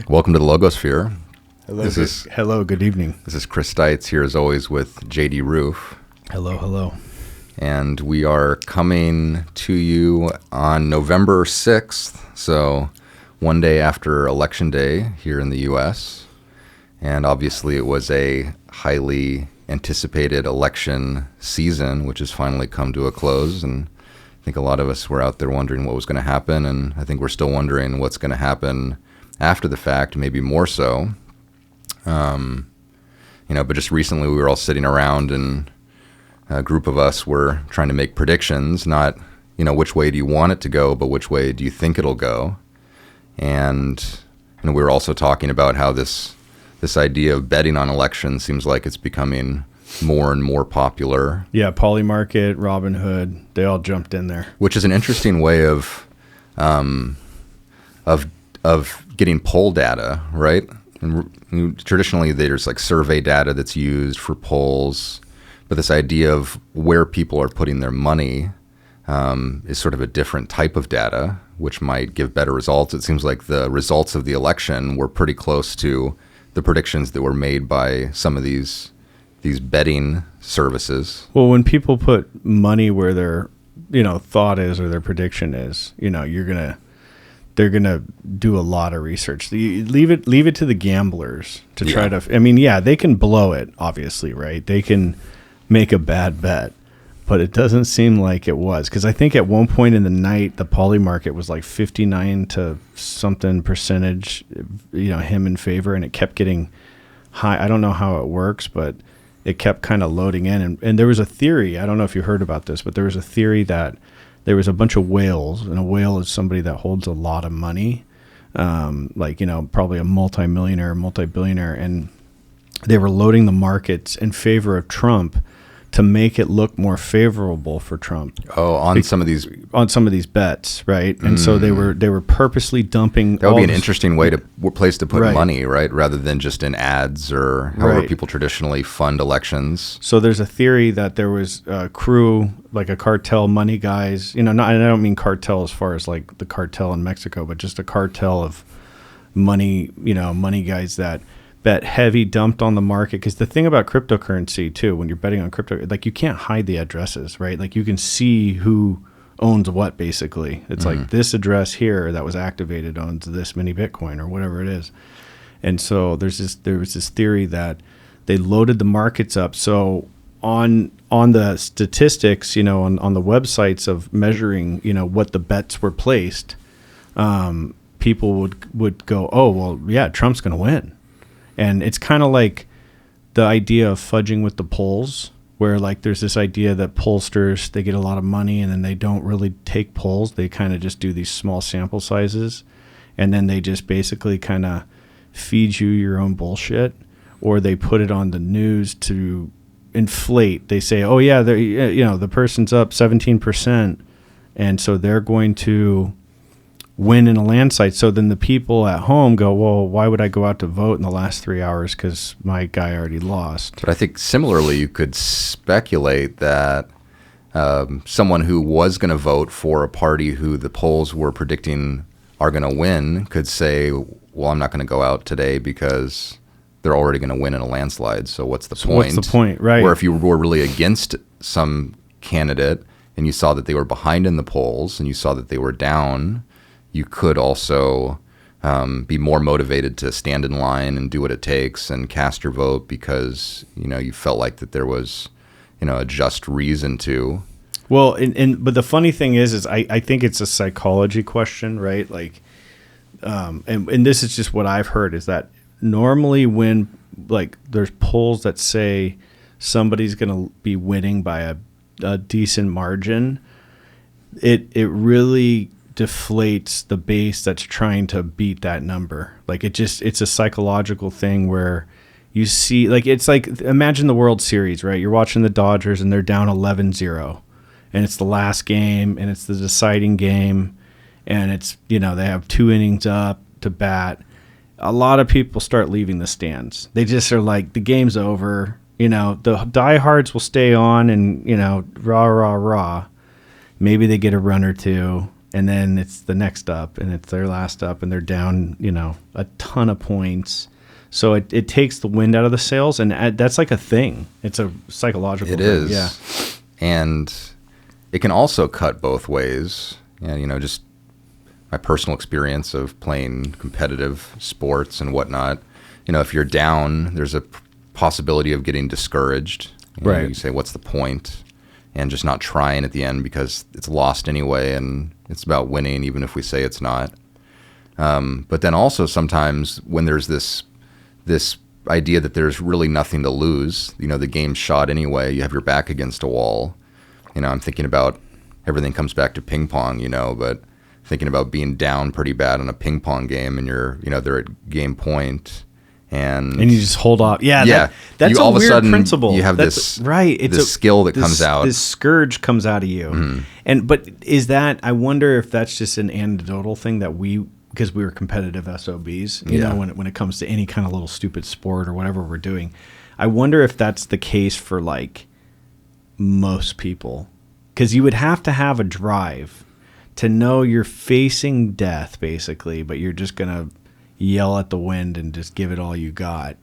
Welcome to the Logosphere. Hello, good evening. This is Chris Stites here as always with JD Roof. Hello. And we are coming to you on November 6th, so one day after Election Day here in the U.S. And obviously it was a highly anticipated election season, which has finally come to a close. And I think a lot of us were out there wondering what was going to happen, and I think we're still wondering what's going to happen after the fact, maybe more so. But just recently we were all sitting around and a group of us were trying to make predictions, not, which way do you want it to go, but which way do you think it'll go? And we were also talking about how this idea of betting on elections seems like it's becoming more and more popular. Yeah, Polymarket, Robinhood, they all jumped in there. Which is an interesting way of getting poll data, right? And traditionally, there's like survey data that's used for polls, but this idea of where people are putting their money is sort of a different type of data, which might give better results. It seems like the results of the election were pretty close to the predictions that were made by some of these betting services. Well, when people put money where their thought is or their prediction is, they're gonna do a lot of research. Leave it to the gamblers to try to. I mean, yeah, they can blow it, obviously, right? They can make a bad bet, but it doesn't seem like it was, because I think at one point in the night the Polymarket was like 59 to something percentage, him in favor, and it kept getting high. I don't know how it works, but it kept kind of loading in, and there was a theory. I don't know if you heard about this, but there was a theory that there was a bunch of whales, and a whale is somebody that holds a lot of money, probably a multi-millionaire, multi-billionaire, and they were loading the markets in favor of Trump to make it look more favorable for Trump. Oh, on some of these bets, right? And so they were purposely dumping. That would be an interesting place to put money, right? Rather than just in ads or however people traditionally fund elections. So there's a theory that there was a crew, like a cartel, money guys. And I don't mean cartel as far as like the cartel in Mexico, but just a cartel of money, money guys that bet heavy, dumped on the market. Because the thing about cryptocurrency too, when you're betting on crypto, like you can't hide the addresses, right? Like you can see who owns what, basically. It's like this address here that was activated owns this many Bitcoin or whatever it is. And so there was this theory that they loaded the markets up. So on the statistics, on the websites of measuring, what the bets were placed, people would go, oh, well, yeah, Trump's going to win. And it's kind of like the idea of fudging with the polls, where like there's this idea that pollsters, they get a lot of money and then they don't really take polls. They kind of just do these small sample sizes, and then they just basically kind of feed you your own bullshit, or they put it on the news to inflate. They say, oh yeah, the person's up 17%, and so they're going to win in a landslide. So then the people at home go, well, why would I go out to vote in the last 3 hours because my guy already lost? But I think similarly you could speculate that someone who was going to vote for a party who the polls were predicting are going to win could say, well, I'm not going to go out today because they're already going to win in a landslide. So what's the point? What's the point, right? Or if you were really against some candidate and you saw that they were behind in the polls and you saw that they were down, you could also be more motivated to stand in line and do what it takes and cast your vote because, you felt like that there was, a just reason to. Well, but the funny thing is I think it's a psychology question, right? Like, and this is just what I've heard, is that normally when like there's polls that say somebody's going to be winning by a decent margin, it really deflates the base that's trying to beat that number. Like it's a psychological thing where you see, like, it's like, imagine the World Series, right? You're watching the Dodgers and they're down 11-0 and it's the last game and it's the deciding game and it's, they have 2 innings up to bat. A lot of people start leaving the stands. They just are like, the game's over. The diehards will stay on and, rah, rah, rah. Maybe they get a run or two. and then it's the next up, and it's their last up, and they're down, a ton of points. So it takes the wind out of the sails, and that's like a thing. It's a psychological thing. It is. Yeah. And it can also cut both ways. And, just my personal experience of playing competitive sports and whatnot. If you're down, there's a possibility of getting discouraged. Right. You say, what's the point? And just not trying at the end because it's lost anyway, and it's about winning, even if we say it's not. But then also sometimes when there's this idea that there's really nothing to lose, the game's shot anyway, you have your back against a wall. I'm thinking about everything comes back to ping pong, but thinking about being down pretty bad in a ping pong game, and they're at game point. And you just hold off. Yeah. That's all a of weird sudden, principle. You have that's, this right. It's this skill that comes out. This scourge comes out of you. Mm-hmm. But is that, I wonder if that's just an anecdotal thing that because we were competitive SOBs, when it comes to any kind of little stupid sport or whatever we're doing. I wonder if that's the case for like most people. Because you would have to have a drive to know you're facing death, basically, but you're just going to yell at the wind and just give it all you got,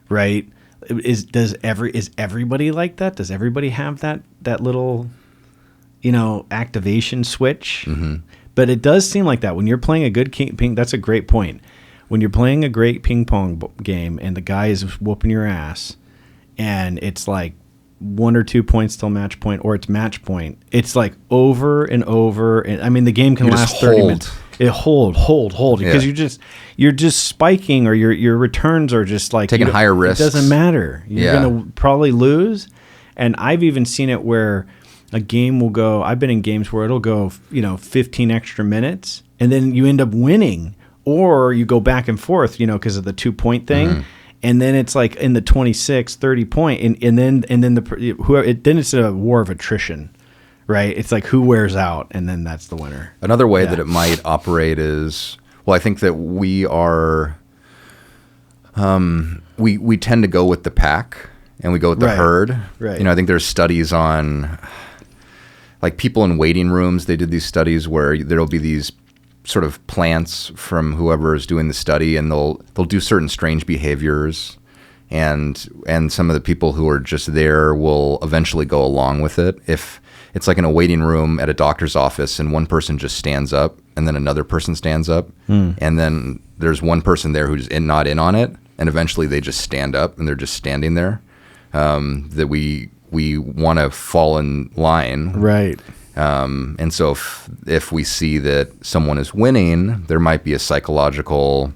right? Is everybody like that? Does everybody have that little, activation switch? Mm-hmm. But it does seem like that when you're playing a good ping. That's a great point. When you're playing a great ping pong game and the guy is whooping your ass, and it's like 1 or 2 points till match point, or it's match point. It's like over and over, and I mean the game can last 30 minutes. It hold because you're just spiking, or your returns are just like taking higher risks. It doesn't matter. You're gonna probably lose, and I've even seen it where a game will go. I've been in games where it'll go 15 extra minutes, and then you end up winning, or you go back and forth because of the 2-point thing. Mm-hmm. And then it's like in the 26, 30 point, and then it's a war of attrition, right? It's like who wears out, and then that's the winner. Another way that it might operate is, I think that we are, we tend to go with the pack, and we go with the herd. Right. I think there's studies on, like people in waiting rooms. They did these studies where there'll be these sort of plants from whoever is doing the study, and they'll do certain strange behaviors, and some of the people who are just there will eventually go along with it. If it's like in a waiting room at a doctor's office and one person just stands up and then another person stands up, and then there's one person there who's not in on it, and eventually they just stand up and they're just standing there, that we want to fall in line. Right. And so if we see that someone is winning, there might be a psychological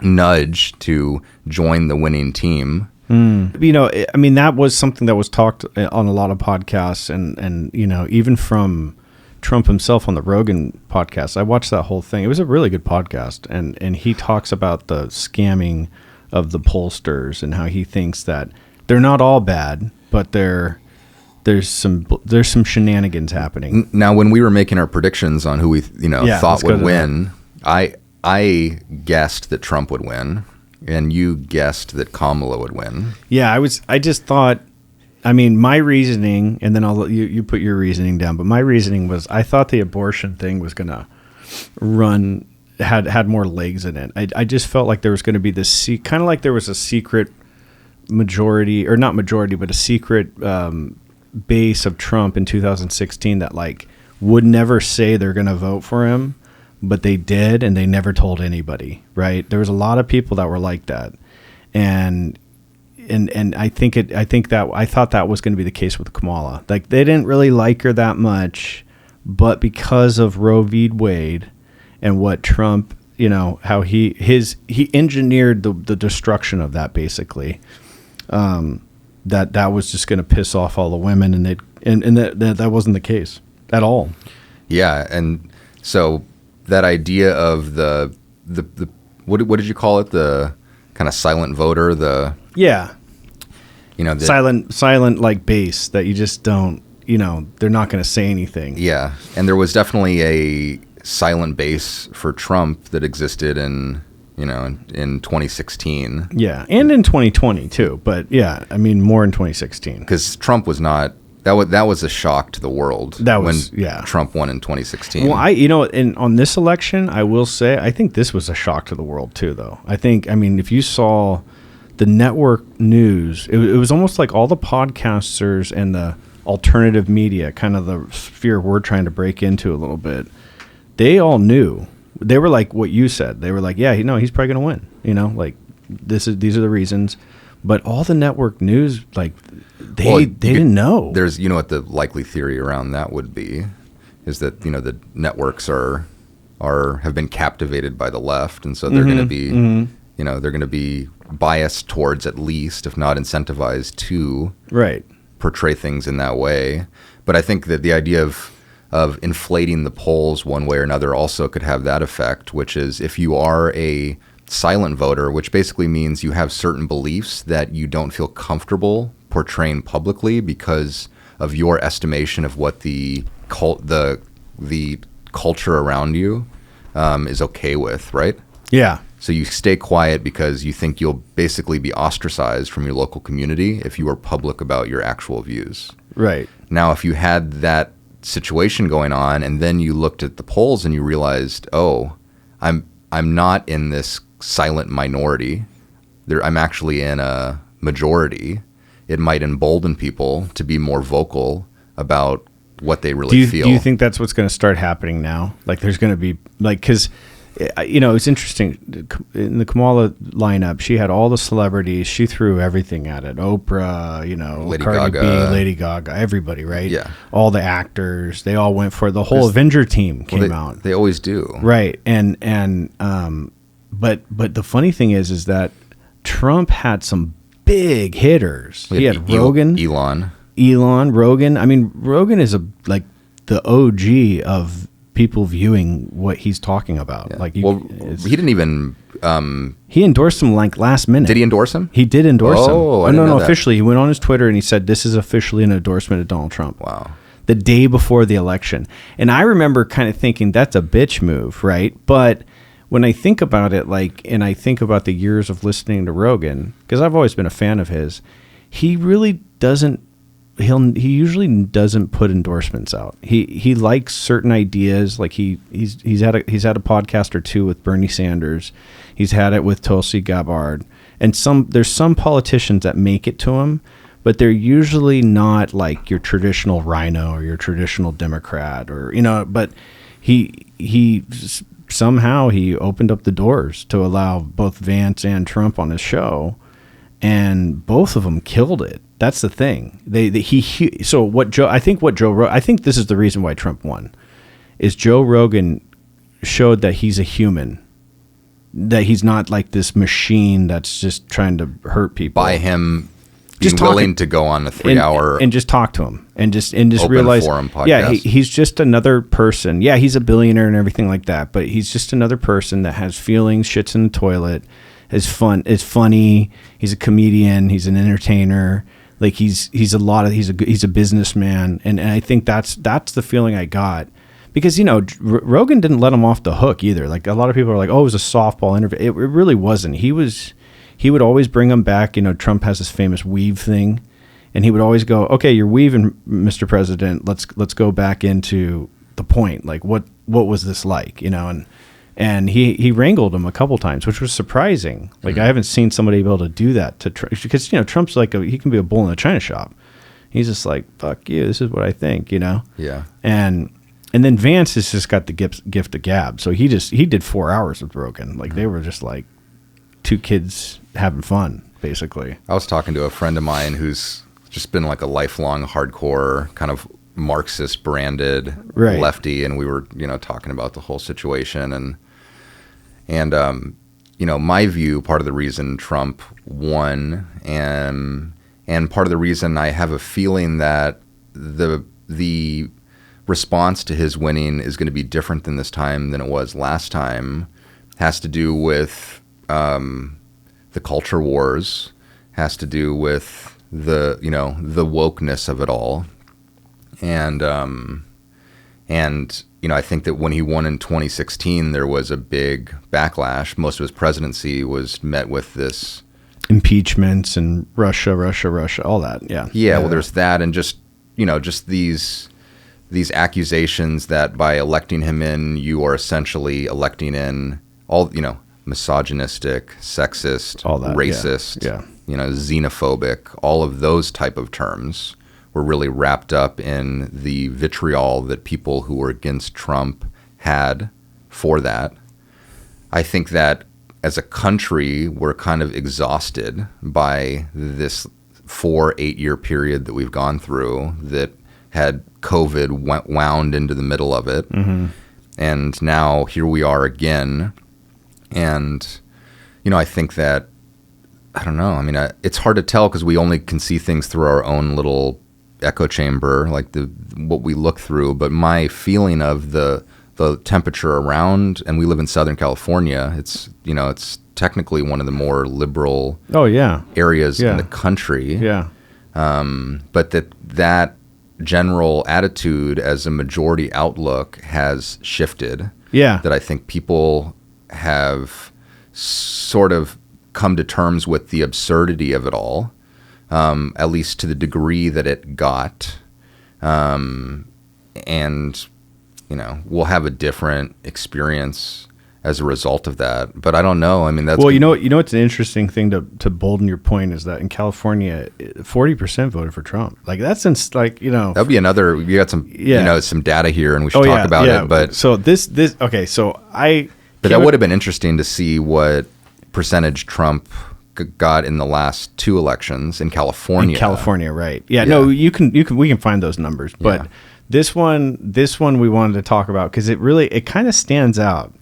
nudge to join the winning team. That was something that was talked on a lot of podcasts, and even from Trump himself on the Rogan podcast. I watched that whole thing. It was a really good podcast, and he talks about the scamming of the pollsters and how he thinks that they're not all bad, but there's some shenanigans happening. Now, when we were making our predictions on who we thought would win, I guessed that Trump would win, and you guessed that Kamala would win. Yeah, I just thought, my reasoning, and then I'll let you put your reasoning down, but my reasoning was I thought the abortion thing was going to had more legs in it. I just felt like there was going to be this kind of like there was a secret majority, or not majority, but a secret base of Trump in 2016 that like would never say they're going to vote for him, but they did, and they never told anybody, right? There was a lot of people that were like that, and I thought that was going to be the case with Kamala. Like they didn't really like her that much, but because of Roe v. Wade and what Trump, how he engineered the destruction of that, basically. That was just going to piss off all the women, and that wasn't the case at all. Yeah, and so that idea of the what did you call it? The kind of silent voter, silent like base that you just don't, they're not going to say anything. Yeah, and there was definitely a silent base for Trump that existed in 2016. Yeah, and in 2020 too, but yeah, more in 2016. Because Trump was not that was a shock to the world. That was when Trump won in 2016. Well, on this election, I will say I think this was a shock to the world too, though. I mean, if you saw the network news, it was almost like all the podcasters and the alternative media, kind of the sphere we're trying to break into a little bit. They all knew. They were like what you said. They were like, yeah, he's probably going to win. Like these are the reasons. But all the network news, like they didn't know. There's what the likely theory around that would be is that the networks have been captivated by the left, and so they're going to be they're going to be biased towards, at least if not incentivized to portray things in that way. But I think that the idea of inflating the polls one way or another also could have that effect, which is if you are a silent voter, which basically means you have certain beliefs that you don't feel comfortable portraying publicly because of your estimation of what the culture around you is okay with, right? Yeah. So you stay quiet because you think you'll basically be ostracized from your local community if you are public about your actual views. Right. Now, if you had that situation going on and then you looked at the polls and you realized, oh, I'm not in this silent minority. I'm actually in a majority. It might embolden people to be more vocal about what they really feel. Do you think that's what's going to start happening now? Like there's going to be because it's interesting. In the Kamala lineup, she had all the celebrities. She threw everything at it. Oprah, Lady Cardi Gaga. B, Lady Gaga, everybody, right? Yeah. All the actors, they all went for it. The whole Avenger team came out. They always do. Right. But the funny thing is that Trump had some big hitters. He had Rogan. Rogan. I mean, Rogan is the OG of people viewing what he's talking about. Yeah. He didn't even. He endorsed him last minute. Did he endorse him? He did endorse him. Oh, no, officially. He went on his Twitter and he said, "This is officially an endorsement of Donald Trump." Wow. The day before the election, and I remember kind of thinking that's a bitch move, right? But when I think about it, and I think about the years of listening to Rogan, because I've always been a fan of his, he really doesn't. He usually doesn't put endorsements out. He likes certain ideas. Like he's had a podcast or two with Bernie Sanders. He's had it with Tulsi Gabbard, and there's some politicians that make it to him, but they're usually not like your traditional rhino or your traditional Democrat But he somehow he opened up the doors to allow both Vance and Trump on his show, and both of them killed it. That's the thing. I think this is the reason why Trump won, is Joe Rogan showed that he's a human, that he's not like this machine that's just trying to hurt people. By him being willing to go on a 3-hour and just talk to him and just open realize, forum podcast. Yeah, he's just another person. Yeah, he's a billionaire and everything like that, but he's just another person that has feelings, shits in the toilet, is funny. He's a comedian. He's an entertainer. Like he's a businessman, and I think that's the feeling I got, because Rogan didn't let him off the hook either. Like a lot of people are like, oh, it was a softball interview. It really wasn't. He would always bring him back. Trump has this famous weave thing, and he would always go, okay, you're weaving, Mr. President. Let's go back into the point. Like what was this like? And he wrangled him a couple times, which was surprising. Like I haven't seen somebody able to do that to Trump, because Trump's like he can be a bull in a china shop. He's just like, fuck you, this is what I think, Yeah. And then Vance has just got the gift of gab, so he did 4 hours with Rogan. Like they were just like two kids having fun, basically. I was talking to a friend of mine who's just been like a lifelong hardcore kind of Marxist branded lefty, and we were talking about the whole situation, and my view, part of the reason Trump won, and part of the reason I have a feeling that the response to his winning is going to be different than this time than it was last time, has to do with the culture wars, has to do with the wokeness of it all. And I think that when he won in 2016, there was a big backlash. Most of his presidency was met with this impeachments and Russia, all that. Yeah. Yeah. Well, there's that, and just just these accusations that by electing him in, you are essentially electing in all, misogynistic, sexist, all that, racist, yeah. xenophobic, all of those type of terms were really wrapped up in the vitriol that people who were against Trump had for that. I think that as a country, we're kind of exhausted by this 4-8 year period that we've gone through that had COVID wound into the middle of it. Mm-hmm. And now here we are again. And, I think that, I don't know. I mean, it's hard to tell because we only can see things through our own little echo chamber, like what we look through. But my feeling of the temperature around, and we live in Southern California, it's technically one of the more liberal areas in the country. Yeah. But that general attitude as a majority outlook has shifted. Yeah. That I think people have sort of come to terms with the absurdity of it all, at least to the degree that it got. And, we'll have a different experience as a result of that. But I don't know. I mean, that's... Well, it's an interesting thing to bolden your point is that in California, 40% voted for Trump. Like, that's That'd be another... You got some, some data here, and we should talk about it. But so But that would have been interesting to see what percentage Trump got in the last 2 elections in California. In California, right? Yeah. No, we can find those numbers, but this one we wanted to talk about because it kind of stands out,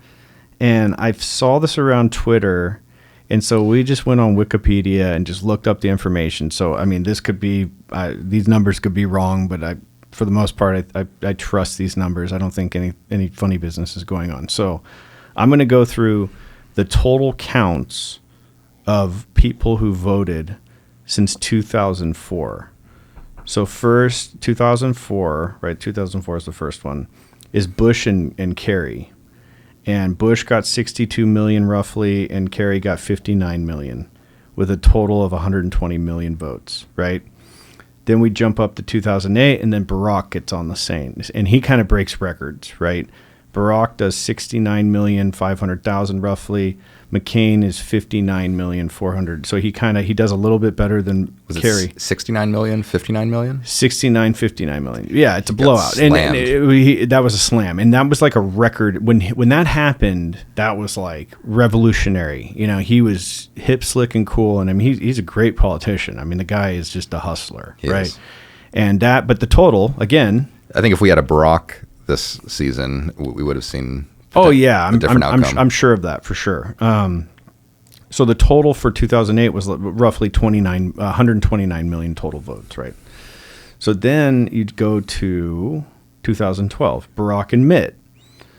and I saw this around Twitter, and so we just went on Wikipedia and just looked up the information. So I mean, this could be these numbers could be wrong, but for the most part, I trust these numbers. I don't think any funny business is going on. So I'm going to go through the total counts of people who voted since 2004. So first, 2004, right? 2004 is the first one, is Bush and Kerry. And Bush got 62 million roughly, and Kerry got 59 million, with a total of 120 million votes, right? Then we jump up to 2008, and then Barack gets on the same. And he kind of breaks records, right? Barack does 69,500,000 roughly. McCain is 59,400,000. So he does a little bit better than Kerry. 69 million, 59 million? 59, 59 million. Yeah, it's a blowout. And that was a slam. And that was like a record. When that happened, that was like revolutionary. He was hip, slick, and cool. And I mean, he's a great politician. I mean, the guy is just a hustler, right? And but the total, again. I think if we had a Barack this season, we would have seen I'm sure of that for sure. So the total for 2008 was roughly 129 million total votes, right? So then you'd go to 2012, Barack and Mitt.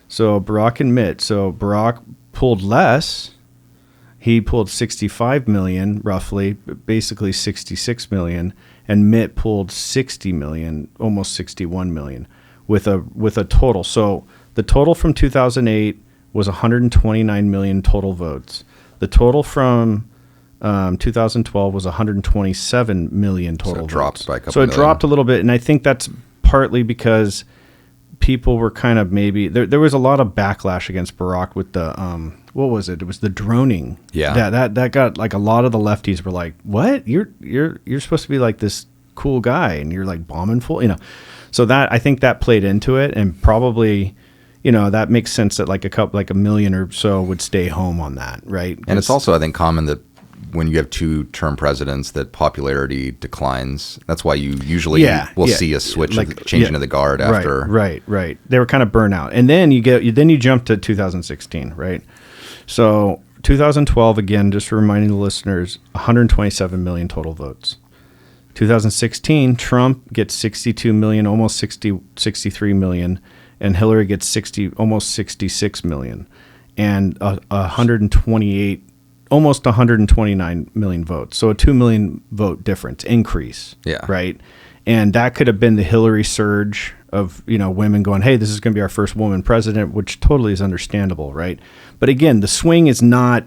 So Barack pulled less. He pulled 65 million, roughly, basically 66 million, and Mitt pulled 60 million, almost 61 million, with a total. So the total from 2008 was 129 million total votes. The total from 2012 was 127 million total votes. Dropped by a couple So it million. dropped a little bit, and I think that's partly because people were kind of maybe there was a lot of backlash against Barack with the what was it? It was the droning. Yeah. That got like a lot of the lefties were like, "What? You're supposed to be like this cool guy, and you're like bombing full," So that I think that played into it, and probably, that makes sense that like a million or so would stay home on that, right? And it's also, I think, common that when you have 2-term presidents, that popularity declines. That's why you usually will see a switch, changing of the guard after. Right. They were kind of burnt out, and then you jump to 2016, right? So 2012, again, just reminding the listeners, 127 million total votes. 2016, Trump gets 62 million, almost 63 million, and Hillary gets almost 66 million, and 128, almost 129 million votes. So a 2 million vote difference increase. Yeah. Right. And that could have been the Hillary surge of, women going, hey, this is going to be our first woman president, which totally is understandable. Right. But again, the swing is not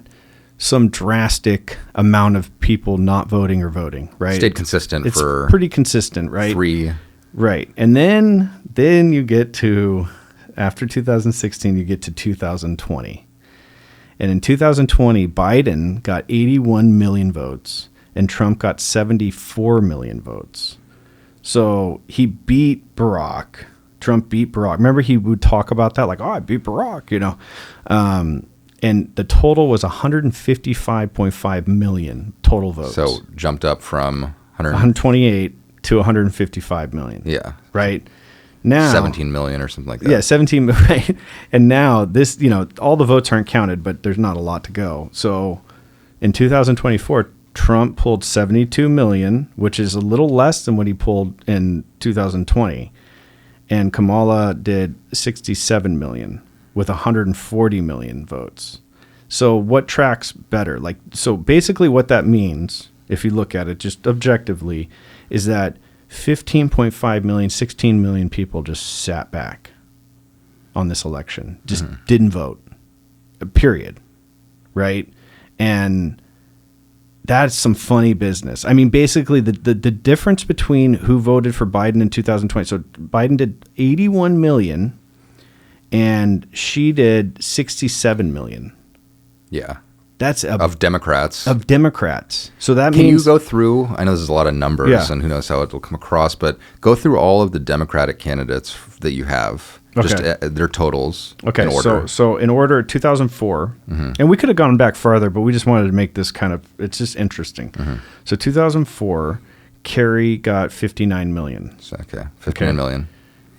some drastic amount of people not voting or voting, right? Stayed consistent it's for pretty consistent, right? 3 Right. And then you get to, after 2016, you get to 2020. And in 2020, Biden got 81 million votes and Trump got 74 million votes. So he beat Barack. Trump beat Barack. Remember, he would talk about that, like, oh, I beat Barack, you know. And the total was 155.5 million total votes. So jumped up from 128 to 155 million. Yeah. Right? Now 17 million or something like that. Yeah, 17, right? And now this, you know, all the votes aren't counted, but there's not a lot to go. So in 2024, Trump pulled 72 million, which is a little less than what he pulled in 2020. And Kamala did 67 million with 140 million votes. So what tracks better? Like, so basically what that means, if you look at it just objectively, is that 15.5 million, 16 million people just sat back on this election, just didn't vote, period. Right? And that's some funny business. I mean, basically the difference between who voted for Biden in 2020. So Biden did 81 million and she did 67 million. Yeah. That's of Democrats. Of Democrats. So that Can means... you go through, I know there's a lot of numbers and who knows how it will come across, but go through all of the Democratic candidates that you have, just their totals in order. So in order, 2004, and we could have gone back farther, but we just wanted to make this kind of, it's just interesting. So 2004, Kerry got 59 million. Okay, 59 million.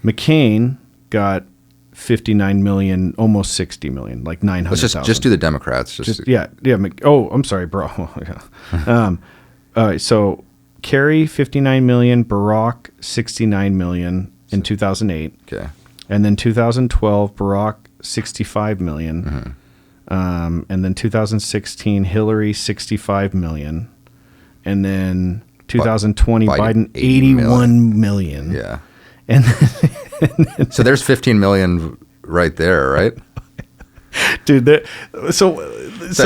McCain got 59 million, almost 60 million, like 900,000. Let's just do the Democrats. Yeah. Oh, I'm sorry, bro. All right, so Kerry 59 million, Barack 69 million in 2008. Okay. And then 2012, Barack 65 million. And then 2016, Hillary 65 million. And then 2020, Biden 81 million. Yeah. And so there's 15 million right there, right? Dude, so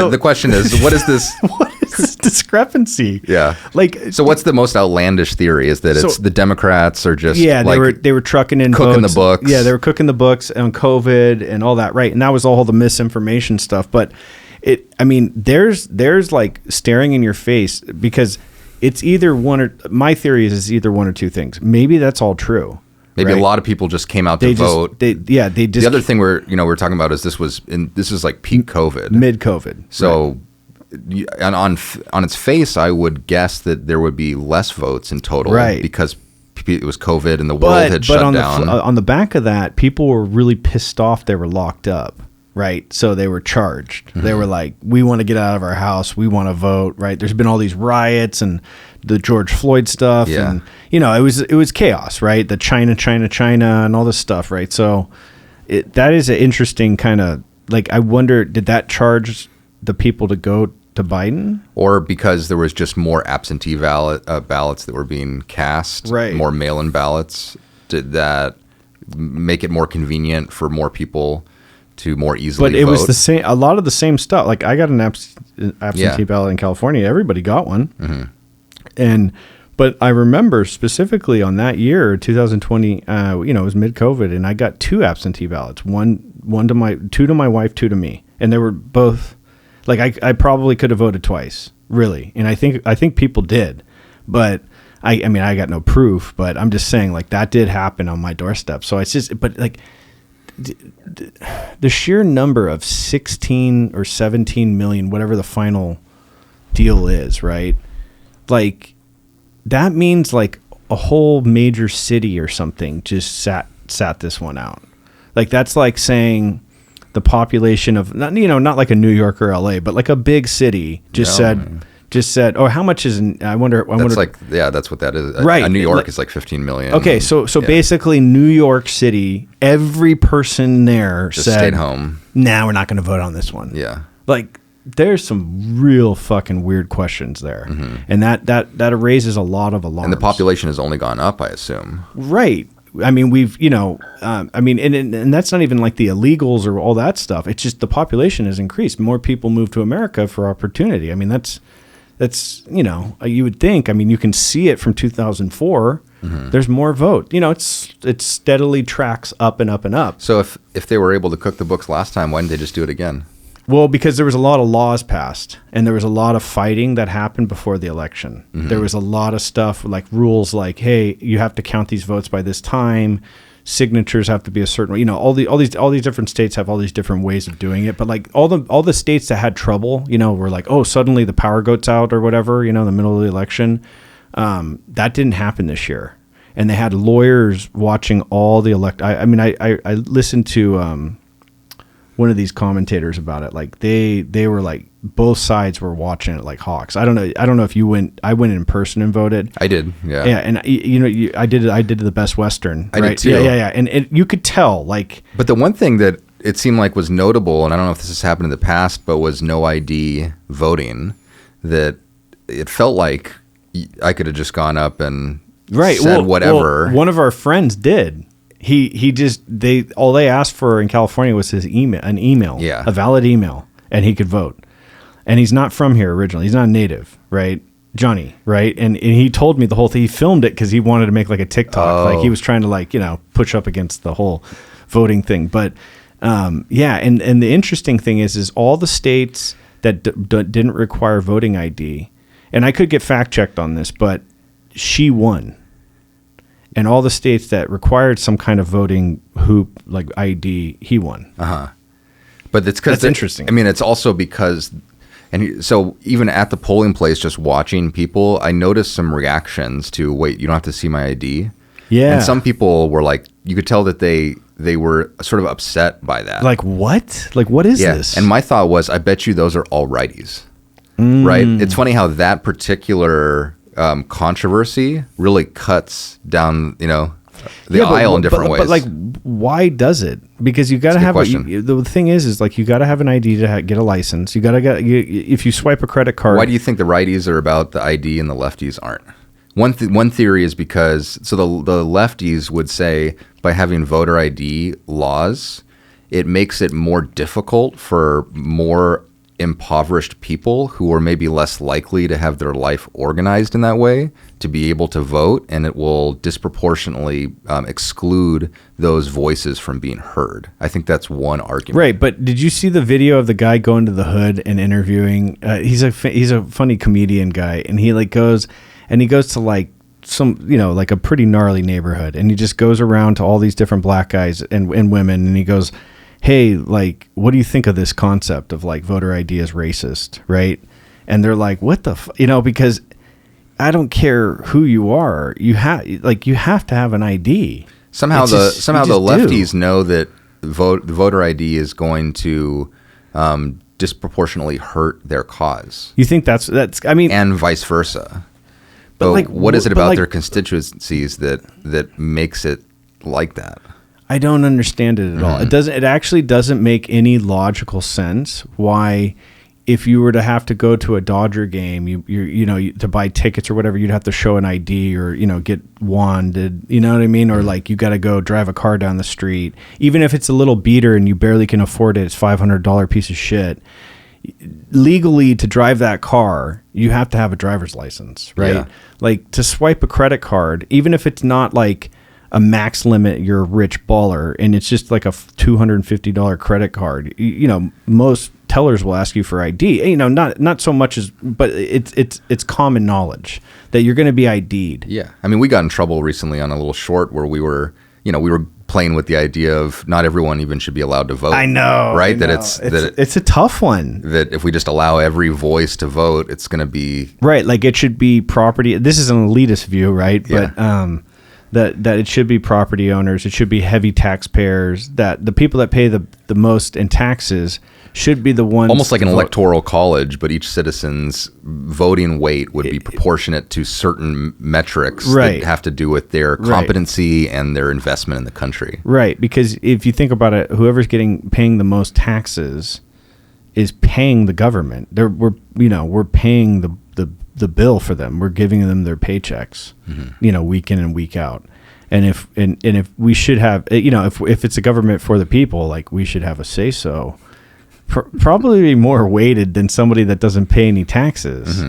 the question is, what is this? What is this discrepancy? Yeah. Like, so what's the most outlandish theory? Is that it's the Democrats are just they were trucking in cooking votes. the books. Yeah, they were cooking the books on COVID and all that, right? And that was all the misinformation stuff. But there's like staring in your face because it's either my theory is either one or two things. Maybe that's all true. Maybe a lot of people just came out to vote. The other thing we're talking about is this is like peak COVID, mid COVID. So on its face, I would guess that there would be less votes in total, right? Because it was COVID and the world had shut down. On the back of that, people were really pissed off. They were locked up, right? So they were charged. They were like, "We want to get out of our house. We want to vote." Right? There's been all these riots and the George Floyd stuff, and it was chaos, right? The China, and all this stuff, right? So that is an interesting kind of like. I wonder, did that charge the people to go to Biden, or because there was just more absentee ballots that were being cast, right? More mail-in ballots? Did that make it more convenient for more people to more easily vote? But it was the same. A lot of the same stuff. Like I got an absentee ballot in California. Everybody got one. But I remember specifically on that year, 2020, it was mid-COVID, and I got two absentee ballots. Two to my wife, two to me, and they were both like I probably could have voted twice, really, and I think people did, but I got no proof, but I'm just saying like that did happen on my doorstep. So it's just, but like the sheer number of 16 or 17 million, whatever the final deal is, right? Like that means like a whole major city or something just sat this one out. Like that's like saying the population of not like a New York or LA, but like a big city just said, oh, how much is I wonder like, yeah, that's what that is. Right. New York is like 15 million. Okay. So basically New York City, every person there just said, stayed home. Nah, we're not going to vote on this one. Yeah. Like there's some real fucking weird questions there. And that raises a lot of alarms. And the population has only gone up, I assume. Right. I mean, we've, and that's not even like the illegals or all that stuff. It's just the population has increased. More people move to America for opportunity. I mean, that's you would think. I mean, you can see it from 2004 there's more vote. It steadily tracks up and up and up. So if they were able to cook the books last time, why didn't they just do it again? Well, because there was a lot of laws passed, and there was a lot of fighting that happened before the election. There was a lot of stuff like rules like, hey, you have to count these votes by this time. Signatures have to be a certain way. All these different states have all these different ways of doing it. But like all the states that had trouble, were like, oh, suddenly the power goes out or whatever, in the middle of the election. That didn't happen this year. And they had lawyers watching all the I listened to one of these commentators about it. Like they were like, both sides were watching it like hawks. I don't know if you went. I went in person and voted. I did. Yeah. Yeah. And I did the Best Western. I right? did too. Yeah. And you could tell like. But the one thing that it seemed like was notable, and I don't know if this has happened in the past, but was no ID voting. That it felt like I could have just gone up and said whatever. Well, one of our friends did. All they asked for in California was his email, a valid email, and he could vote. And he's not from here originally. He's not a native, right? Johnny, right? And he told me the whole thing. He filmed it because he wanted to make like a TikTok. Like he was trying to push up against the whole voting thing. But and the interesting thing is all the states that didn't require voting ID, and I could get fact checked on this, but she won. And all the states that required some kind of voting hoop like ID, he won. But it's because that's interesting. I mean, it's also because. So even at the polling place, just watching people, I noticed some reactions to, wait, you don't have to see my ID? Yeah. And some people were like, you could tell that they were sort of upset by that. Like, what? Like, what is this? And my thought was, I bet you those are all righties, right? It's funny how that particular controversy really cuts down, the aisle in different ways. But like, why does it? Because you got to have the thing is like you got to have an ID to get a license. You got to if you swipe a credit card. Why do you think the righties are about the ID and the lefties aren't? One theory is because the lefties would say by having voter ID laws, it makes it more difficult for more impoverished people who are maybe less likely to have their life organized in that way to be able to vote, and it will disproportionately exclude those voices from being heard. I think that's one argument. Right, but did you see the video of the guy going to the hood and interviewing? He's a funny comedian guy, and he goes to like some like a pretty gnarly neighborhood, and he just goes around to all these different black guys and women, and he goes, hey, like, what do you think of this concept of like voter ID is racist, right? And they're like, what the because I don't care who you are, you have to have an ID. Somehow the lefties know that voter ID is going to disproportionately hurt their cause. You think that's I mean, and vice versa. But like, what is it about their constituencies that makes it like that? I don't understand it at all. It actually doesn't make any logical sense why, if you were to have to go to a Dodger game, you to buy tickets or whatever, you'd have to show an ID or get wanded, you know what I mean? Or like you got to go drive a car down the street, even if it's a little beater and you barely can afford it, it's $500 piece of shit. Legally, to drive that car, you have to have a driver's license, right? Yeah. Like to swipe a credit card, even if it's not like a max limit, you're a rich baller, and it's just like a $250 credit card. Most tellers will ask you for ID. Not so much as, but it's common knowledge that you're going to be ID'd. Yeah, I mean, we got in trouble recently on a little short where we were playing with the idea of not everyone even should be allowed to vote. I know, right? I know. It's a tough one. That if we just allow every voice to vote, it's going to be right. Like it should be property. This is an elitist view, right? Yeah. But that it should be property owners, it should be heavy taxpayers, that the people that pay the most in taxes should be the ones. Almost like an electoral college, but each citizen's voting weight would be proportionate to certain metrics that have to do with their competency and their investment in the country. Right, because if you think about it, whoever's paying the most taxes is paying the government. We're paying the bill for them. We're giving them their paychecks, week in and week out. And if we should have, if it's a government for the people, like we should have a say so. Probably more weighted than somebody that doesn't pay any taxes.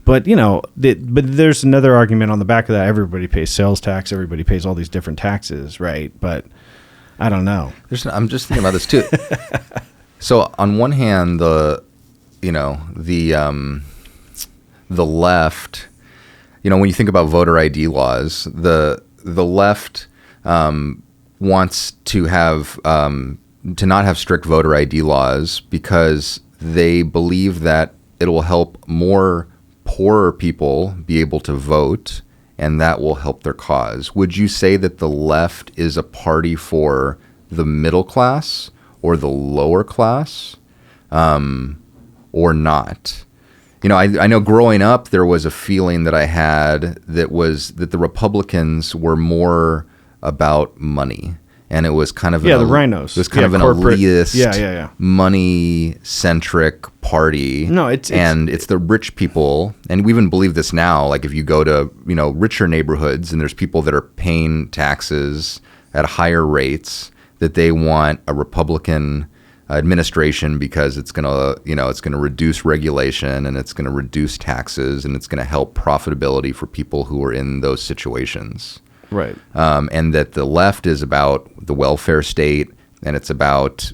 But but there's another argument on the back of that. Everybody pays sales tax. Everybody pays all these different taxes, right? But I don't know. I'm just thinking about this too. So on one hand, the left, when you think about voter ID laws, the left wants to have to not have strict voter ID laws because they believe that it will help more poorer people be able to vote, and that will help their cause. Would you say that the left is a party for the middle class or the lower class, or not? I know growing up there was a feeling that I had that the Republicans were more about money. And it was kind of the rhinos. It was kind of an corporate, elitist, money-centric party. No, it's the rich people, and we even believe this now. Like if you go to richer neighborhoods, and there's people that are paying taxes at higher rates, that they want a Republican administration because it's gonna reduce regulation, and it's gonna reduce taxes, and it's gonna help profitability for people who are in those situations. Right. And that the left is about the welfare state, and it's about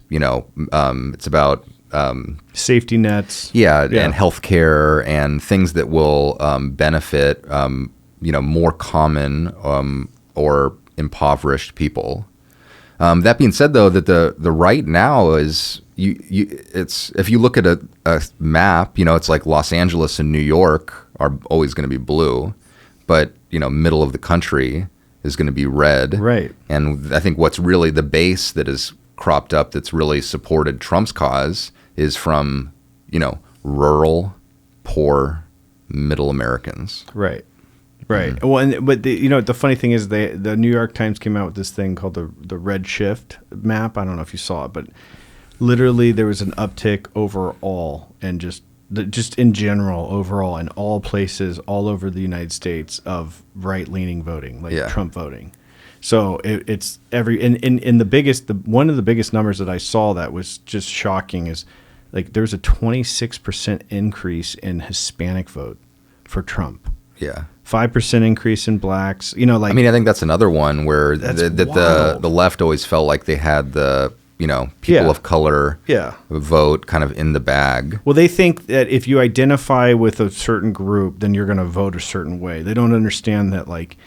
safety nets. Yeah, and healthcare and things that will benefit more common or impoverished people. That being said, though, that the right now is it's if you look at a map, it's like Los Angeles and New York are always going to be blue, but middle of the country is going to be red. Right. And I think what's really the base that is cropped up that's really supported Trump's cause is from, rural, poor, middle Americans. Right. Right. Mm-hmm. Well, but the funny thing is the New York Times came out with this thing called the red shift map. I don't know if you saw it, but literally there was an uptick overall, and just in general overall in all places all over the United States of right-leaning voting, like Trump voting. So it's in the biggest, one of the biggest numbers that I saw that was just shocking is like there's a 26% increase in Hispanic vote for Trump. Yeah. 5% increase in blacks. I think that's another one where the left always felt like they had the people of color vote kind of in the bag. Well, they think that if you identify with a certain group, then you're going to vote a certain way. They don't understand that like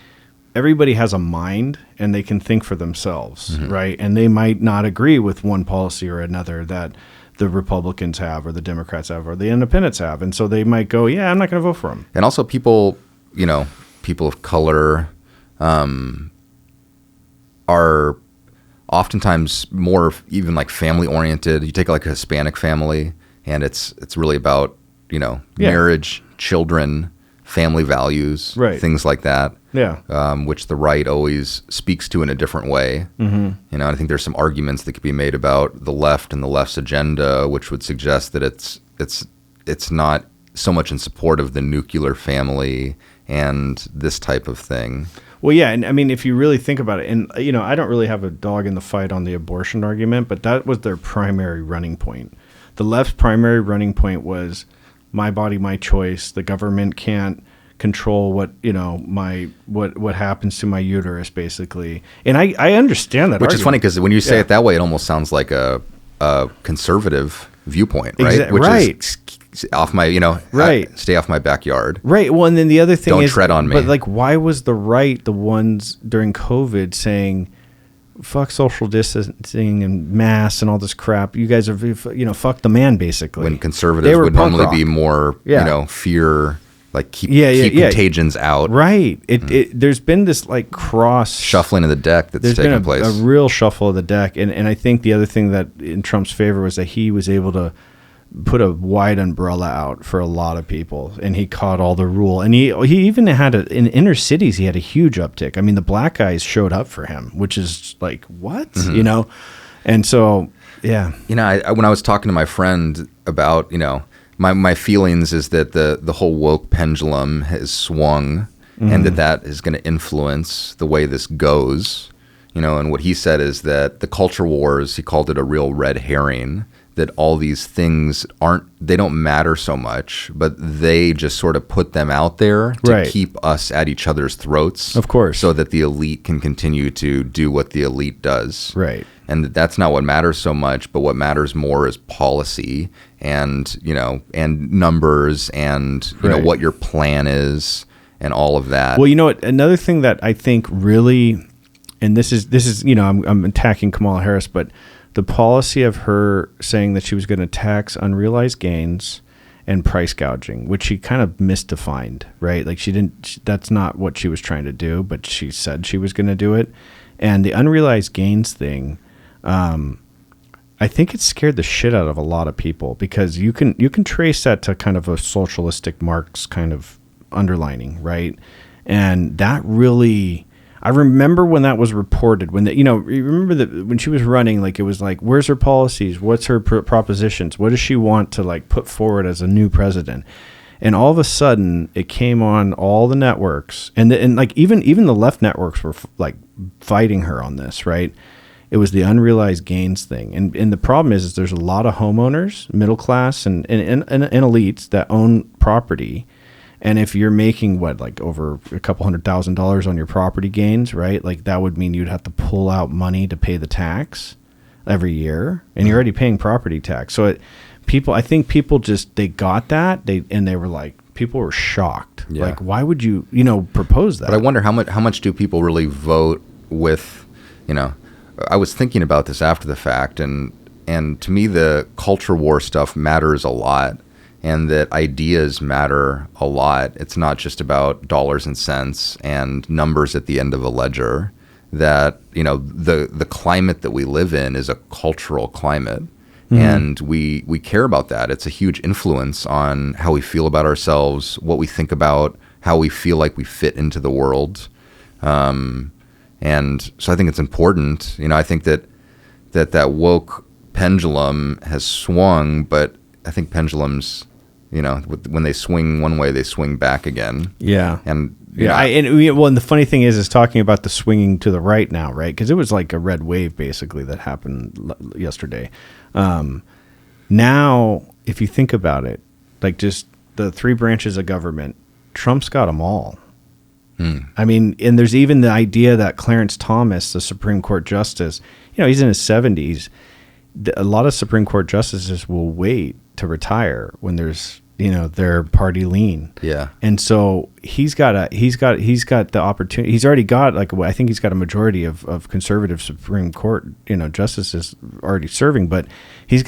everybody has a mind and they can think for themselves, right? And they might not agree with one policy or another that the Republicans have or the Democrats have or the independents have. And so they might go, I'm not going to vote for them. And also people of color are oftentimes more even like family oriented. You take like a Hispanic family, and it's really about marriage, children, family values, things like that. Yeah, which the right always speaks to in a different way. Mm-hmm. I think there's some arguments that could be made about the left and the left's agenda, which would suggest that it's not so much in support of the nuclear family and this type of thing. Well, yeah, and I mean, if you really think about it, and I don't really have a dog in the fight on the abortion argument, but that was their primary running point. The left's primary running point was my body, my choice. The government can't control what happens to my uterus, basically. And I understand that, which argument. Is funny because when you say it that way, it almost sounds like a conservative viewpoint, right? Which is off my, stay off my backyard. Right. Well, and then the other thing is, don't tread on me. But like, why was the right the ones during COVID saying, fuck social distancing and masks and all this crap? You guys are, fuck the man, basically. When conservatives would normally be more, fear, like keep contagions out. Right. There's been this like cross shuffling of the deck that's taken place. A real shuffle of the deck. And I think the other thing that in Trump's favor was that he was able to put a wide umbrella out for a lot of people, and he caught all the rule. And he even had in inner cities, he had a huge uptick. I mean, the black guys showed up for him, which is like, what? Mm-hmm. And so, yeah. When I was talking to my friend about, my feelings is that the whole woke pendulum has swung, and that is going to influence the way this goes. And what he said is that the culture wars, he called it a real red herring, that all these things they don't matter so much, but they just sort of put them out there to keep us at each other's throats. Of course. So that the elite can continue to do what the elite does. Right. And that's not what matters so much, but what matters more is policy and, and numbers and, what your plan is and all of that. Well, you know what? Another thing that I think really, and this is, I'm attacking Kamala Harris, but the policy of her saying that she was going to tax unrealized gains and price gouging, which she kind of misdefined, right? Like that's not what she was trying to do, but she said she was going to do it. And the unrealized gains thing, I think it scared the shit out of a lot of people because you can trace that to kind of a socialistic Marx kind of underlining, right? And that really, I remember when that was reported, when you remember that when she was running, like it was like, where's her policies? What's her propositions? What does she want to like put forward as a new president? And all of a sudden it came on all the networks and like even the left networks were like fighting her on this, right? It was the unrealized gains thing. And the problem is there's a lot of homeowners, middle class and elites that own property. And if you're making like over a couple $100,000 on your property gains, right? Like that would mean you'd have to pull out money to pay the tax every year, and you're already paying property tax. So I think people just, they got that, they were like, people were shocked. Yeah. Like, why would you, propose that? But I wonder how much do people really vote with, I was thinking about this after the fact, and to me the culture war stuff matters a lot. And that ideas matter a lot. It's not just about dollars and cents and numbers at the end of a ledger. That, the climate that we live in is a cultural climate. Mm-hmm. And we care about that. It's a huge influence on how we feel about ourselves, what we think about, how we feel like we fit into the world. And so I think it's important. I think that woke pendulum has swung, but I think pendulums, when they swing one way, they swing back again. Yeah. And and the funny thing is talking about the swinging to the right now, right? Because it was like a red wave basically that happened yesterday. Now, if you think about it, like just the three branches of government, Trump's got them all. I mean, and there's even the idea that Clarence Thomas, the Supreme Court justice, he's in his 70s. A lot of Supreme Court justices will wait to retire when there's their party lean. Yeah. And so he's got the opportunity. He's already got I think he's got a majority of conservative Supreme Court justices already serving, but he's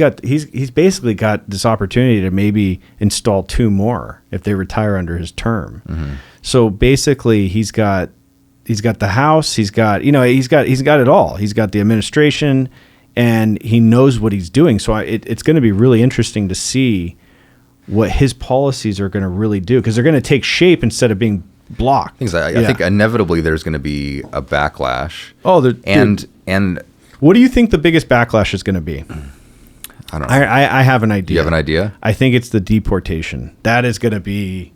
basically got this opportunity to maybe install two more if they retire under his term. Mm-hmm. So basically he's got the House, he's got it all. He's got the administration, and he knows what he's doing. So it's going to be really interesting to see what his policies are going to really do, because they're going to take shape instead of being blocked. I think inevitably there's going to be a backlash. And what do you think the biggest backlash is going to be? I don't know. I have an idea. Do you have an idea? I think it's the deportation. That is going to be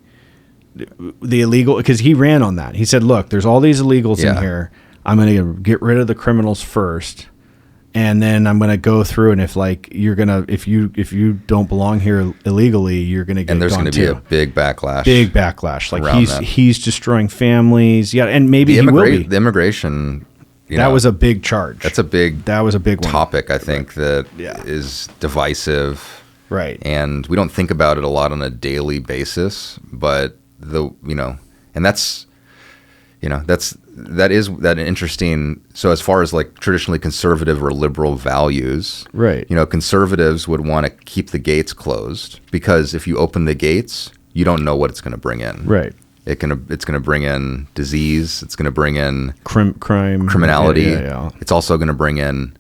the illegal, because he ran on that. He said, look, there's all these illegals in here. I'm going to get rid of the criminals first. And then I'm going to go through, and if you don't belong here illegally, you're going to get. And there's going to be a big backlash. Like he's destroying families. Yeah, and maybe he will be. The immigration. That was a big charge. That was a big topic. I think that Yeah. is divisive. Right. And we don't think about it a lot on a daily basis, but and that's. That is interesting. So as far as like traditionally conservative or liberal values, right? Conservatives would want to keep the gates closed, because if you open the gates, you don't know what it's going to bring in. Right. It's going to bring in disease. It's going to bring in criminality. Yeah. It's also going to bring in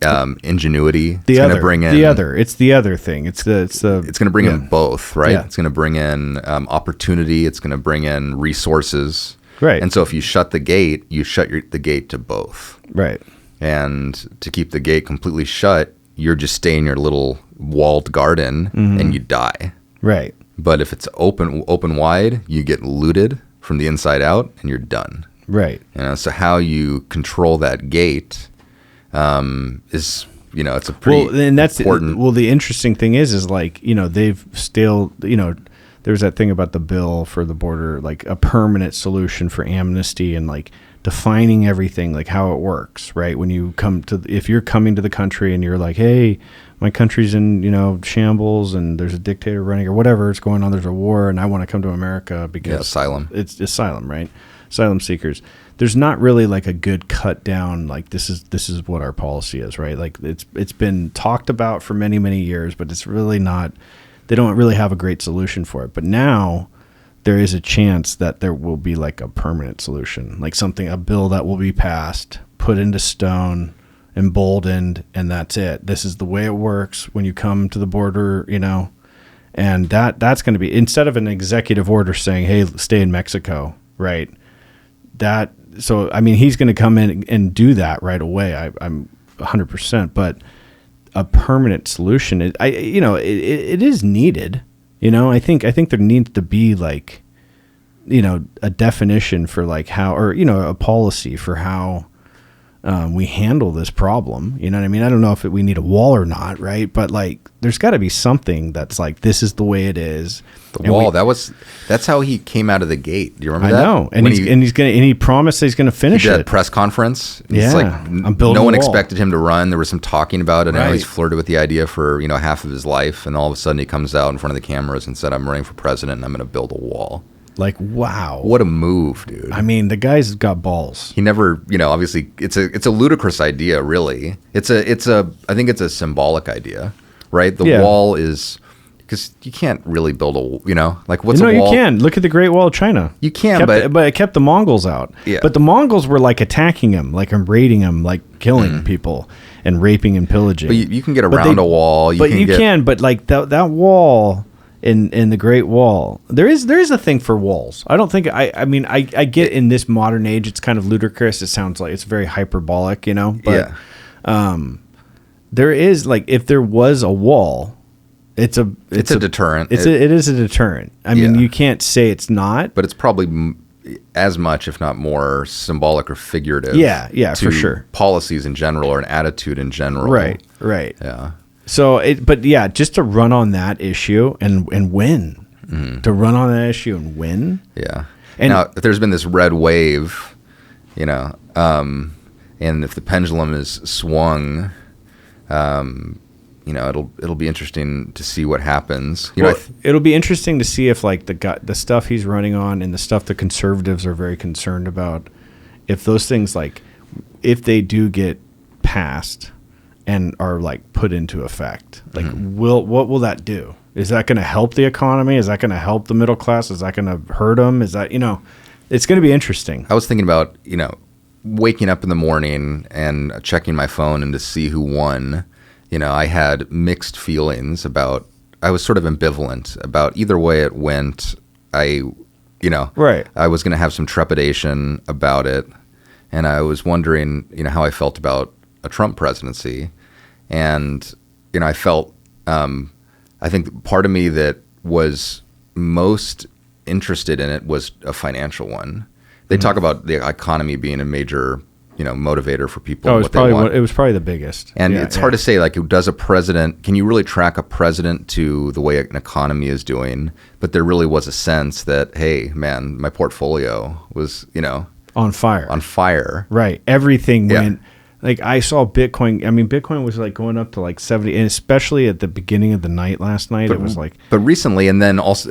ingenuity. It's going to bring in It's the other thing. It's going to bring in both, right? Yeah. It's going to bring in opportunity. It's going to bring in resources. Right. And so if you shut the gate, you shut the gate to both. Right. And to keep the gate completely shut, you're just staying in your little walled garden, mm-hmm. and you die. Right. But if it's open wide, you get looted from the inside out, and you're done. Right. So how you control that gate is it's a pretty and that's important. the interesting thing is like, they've still, there's that thing about the bill for the border, like a permanent solution for amnesty and like defining everything, like how it works, right? When you if you're coming to the country and you're like, hey, my country's in, shambles and there's a dictator running or whatever is going on, there's a war and I want to come to America because asylum. It's asylum, right? Asylum seekers. There's not really like a good cut down, like this is what our policy is, right? Like it's been talked about for many, many years, but it's really not, they don't really have a great solution for it. But now there is a chance that there will be like a permanent solution, like a bill that will be passed, put into stone, emboldened, and that's it. This is the way it works when you come to the border, and that's going to be, instead of an executive order saying, hey, stay in Mexico, right? So, I mean, he's going to come in and do that right away. I'm 100%, but a permanent solution, it is needed. I think there needs to be like, a definition for like how, or, a policy for how we handle this problem. You know what I mean? I don't know if we need a wall or not, right? But like, there's got to be something that's like, this is the way it is. The wall. That's how he came out of the gate. Do you remember that? I know. And he promised that he's gonna finish it. Press conference. Yeah. It's like I'm building no one a wall. expected him to run. There was some talking about it. Right. I know he's flirted with the idea for half of his life, and all of a sudden he comes out in front of the cameras and said, "I'm running for president, and I'm going to build a wall." Like, wow. What a move, dude. I mean, the guy's got balls. He never, obviously it's a ludicrous idea, really. I think it's a symbolic idea, right? The wall is, because you can't really build like what's a wall? No, you can. Look at the Great Wall of China. You can, but it kept the Mongols out. Yeah. But the Mongols were like attacking him, like raiding him, like killing people and raping and pillaging. But you can get around a wall. But like that wall in the Great Wall, there is a thing for walls. I don't think I mean I get in this modern age it's kind of ludicrous. It sounds like it's very hyperbolic, but there is, like, if there was a wall, it's a deterrent. It is a deterrent. I mean, you can't say it's not, but it's probably as much, if not more, symbolic or figurative. Yeah, to for sure. Policies in general or an attitude in general. Right. Yeah. So, just to run on that issue and win, to run on that issue and win. Yeah. And now, if there's been this red wave, and if the pendulum is swung, it'll be interesting to see what happens. It'll be interesting to see if like the stuff he's running on and the stuff the conservatives are very concerned about, if those things, like, if they do get passed and are like put into effect, like what will that do? Is that going to help the economy? Is that going to help the middle class? Is that going to hurt them? Is that, it's going to be interesting. I was thinking about, waking up in the morning and checking my phone and to see who won. I had mixed feelings I was sort of ambivalent about either way it went. I was going to have some trepidation about it. And I was wondering, how I felt about a Trump presidency. And, I felt, I think part of me that was most interested in it was a financial one. They talk about the economy being a major, motivator for people. Oh, it was probably the biggest. And it's hard to say, like, can you really track a president to the way an economy is doing? But there really was a sense that, hey, man, my portfolio was, on fire. On fire. Right. Everything went. Like, I saw Bitcoin. I mean, Bitcoin was like going up to like 70, and especially at the beginning of the night last night, it was like. But recently, and then also,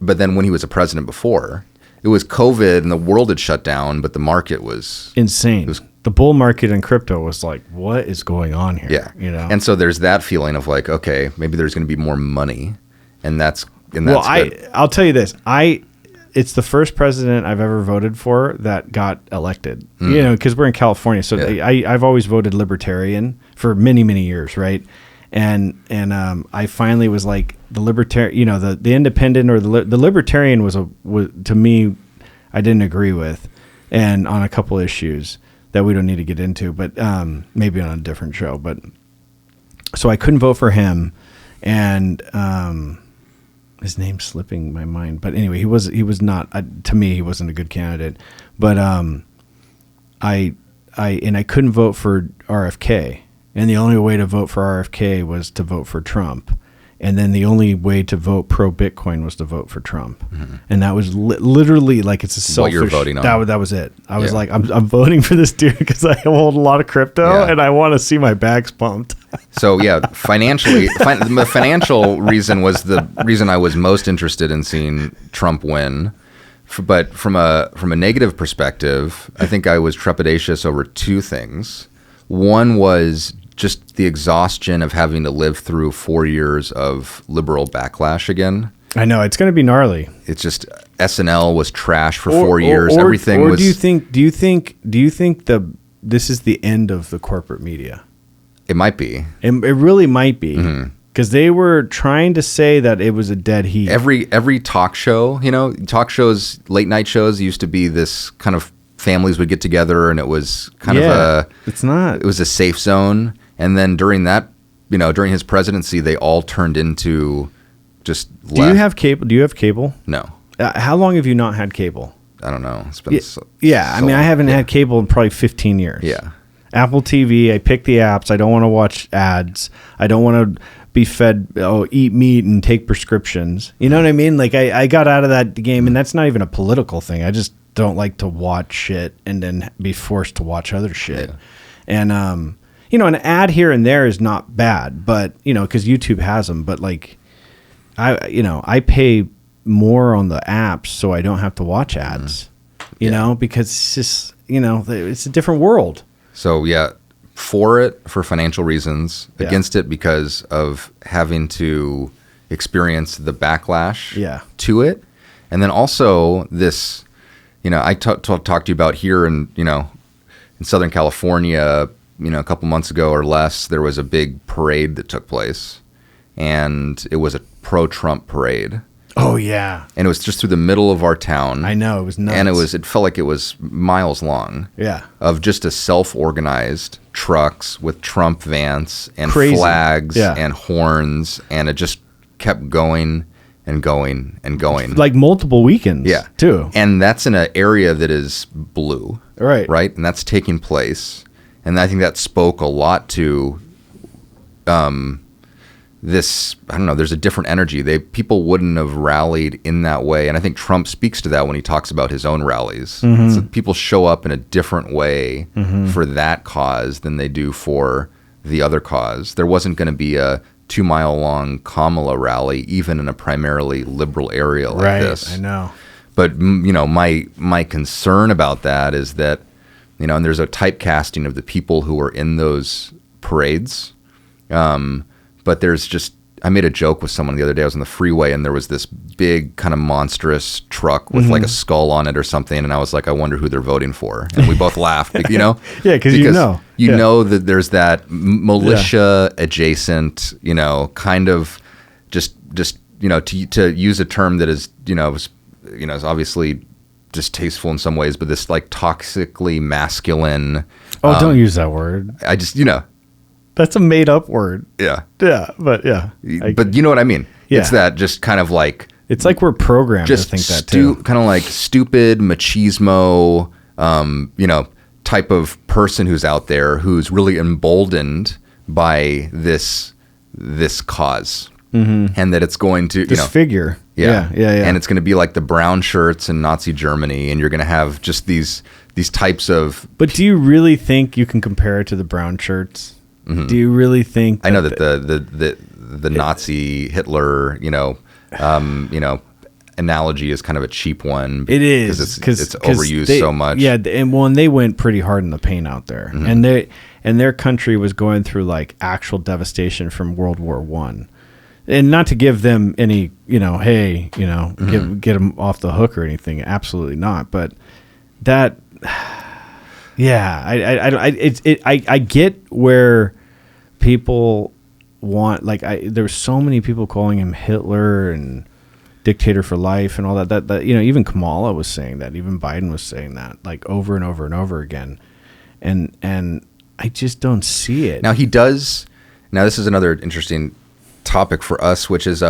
but then when he was a president before, it was COVID and the world had shut down, but the market was insane. The bull market in crypto was like, what is going on here? Yeah. And so there's that feeling of like, okay, maybe there's going to be more money, and that's good. I'll tell you this. It's the first president I've ever voted for that got elected, because we're in California. So I've always voted libertarian for many, many years. Right. And I finally was like the libertarian, the independent or the libertarian was to me, I didn't agree with, and on a couple issues that we don't need to get into, but maybe on a different show. But so I couldn't vote for him, and his name's slipping my mind. But anyway, he was not, to me, he wasn't a good candidate. But I couldn't vote for RFK. and the only way to vote for RFK was to vote for Trump. And then the only way to vote pro Bitcoin was to vote for Trump. And that was literally like, it's a selfish. What you're voting on. That was it. I was like, I'm voting for this dude because I hold a lot of crypto and I want to see my bags pumped. So yeah, financially, the financial reason was the reason I was most interested in seeing Trump win. But from a negative perspective, I think I was trepidatious over two things. One was just the exhaustion of having to live through 4 years of liberal backlash again. I know it's going to be gnarly. It's just SNL was trash for 4 years. Everything was. Do you think this is the end of the corporate media? It might be. It really might be. Because they were trying to say that it was a dead heat. Every talk show, talk shows, late night shows used to be this kind of families would get together and it was kind of it was a safe zone. And then during that, during his presidency, they all turned into just left. Do you have cable? No. How long have you not had cable? I don't know. It's been I mean, I haven't had cable in probably 15 years. Yeah. Apple TV, I pick the apps. I don't want to watch ads. I don't want to be fed, eat meat and take prescriptions. You know what I mean? Like I got out of that game, and that's not even a political thing. I just don't like to watch shit and then be forced to watch other shit. Yeah. And, an ad here and there is not bad, but, because YouTube has them. But, like, I pay more on the apps so I don't have to watch ads, because it's just, it's a different world. So, yeah, for financial reasons, against it because of having to experience the backlash to it. And then also this, I talked to you about here in Southern California, a couple months ago or less, there was a big parade that took place, and it was a pro-Trump parade. Oh yeah. And it was just through the middle of our town. I know, it was nuts. And it felt like it was miles long. Yeah. Of just a self-organized trucks with Trump vans and Crazy. Flags and horns, and it just kept going and going and going. Like multiple weekends. Yeah. Too. And that's in an area that is blue. Right. Right? And that's taking place. And I think that spoke a lot to this, I don't know, there's a different energy. People wouldn't have rallied in that way. And I think Trump speaks to that when he talks about his own rallies. So people show up in a different way for that cause than they do for the other cause. There wasn't going to be a 2-mile-long Kamala rally, even in a primarily liberal area like this. I know. But, my concern about that is that, and there's a typecasting of the people who are in those parades. But there's just, I made a joke with someone the other day. I was on the freeway and there was this big kind of monstrous truck with like a skull on it or something. And I was like, I wonder who they're voting for. And we both laughed, Yeah, because you know that there's that militia adjacent, kind of just to use a term that is, is obviously distasteful in some ways, but this like toxically masculine. Oh, don't use that word. I just, That's a made up word. Yeah. Yeah, but yeah. But you know what I mean? Yeah. It's that just kind of like... It's like we're programmed to think that too. Kind of like stupid machismo, type of person who's out there who's really emboldened by this cause. And that it's going to... This figure. Yeah. And it's going to be like the brown shirts in Nazi Germany, and you're going to have just these types of... But do you really think you can compare it to the brown shirts? Do you really think? I know that the Nazi Hitler, analogy is kind of a cheap one. It is because it's overused so much. Yeah, and they went pretty hard in the paint out there, and their country was going through like actual devastation from World War I. And not to give them any, get them off the hook or anything. Absolutely not. But that, I get where people want, like, there's so many people calling him Hitler and dictator for life and all that, that even Kamala was saying that, even Biden was saying that, like, over and over and over again. And I just don't see it. Now this is another interesting topic for us, which is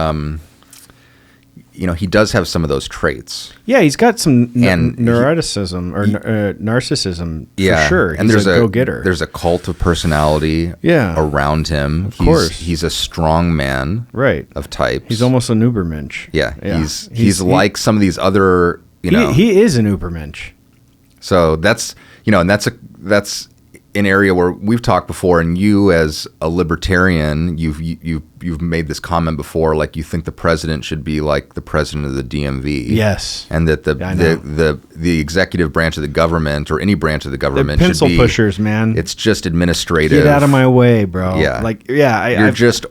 he does have some of those traits. Yeah, he's got some And neuroticism or narcissism Yeah, for sure. And He's a go-getter. There's a cult of personality around him. Of course. He's a strong man of types. He's almost an Ubermensch. Yeah. He's like some of these other, He is an Ubermensch. So that's, and that's an area where we've talked before, and you as a libertarian, you've made this comment before, like you think the president should be like the president of the DMV. Yes. And that the executive branch of the government, or any branch of the government, pencil should be pushers, man. It's just administrative. Get out of my way, bro. Yeah. You're just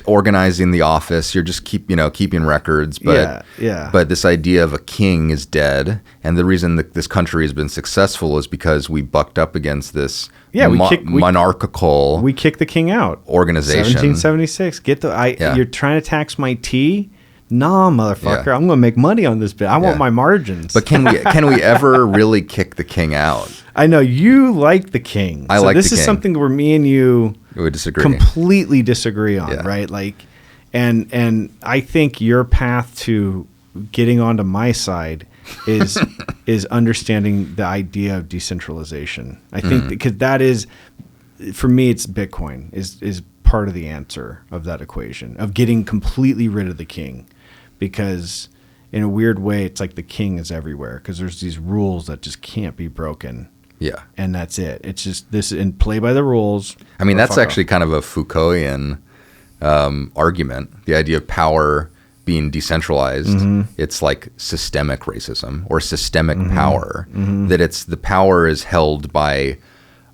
organizing the office. You're just keeping records. But But this idea of a king is dead, and the reason that this country has been successful is because we bucked up against this monarchical. We kicked the king out. Organization. 1776. You're trying to tax my tea? Nah, motherfucker. Yeah. I'm going to make money on this bit. I want my margins. But can we ever really kick the king out? I know you like the king. This is something where me and you would disagree. Completely disagree on, right? Like, and I think your path to getting onto my side is understanding the idea of decentralization. I think because that is, for me, it's Bitcoin is part of the answer of that equation of getting completely rid of the king, because in a weird way, it's like the king is everywhere because there's these rules that just can't be broken. Yeah. And that's it. It's just this, and play by the rules. I mean, that's actually kind of a Foucaultian argument, the idea of power being decentralized. It's like systemic racism or systemic power, that it's the power is held by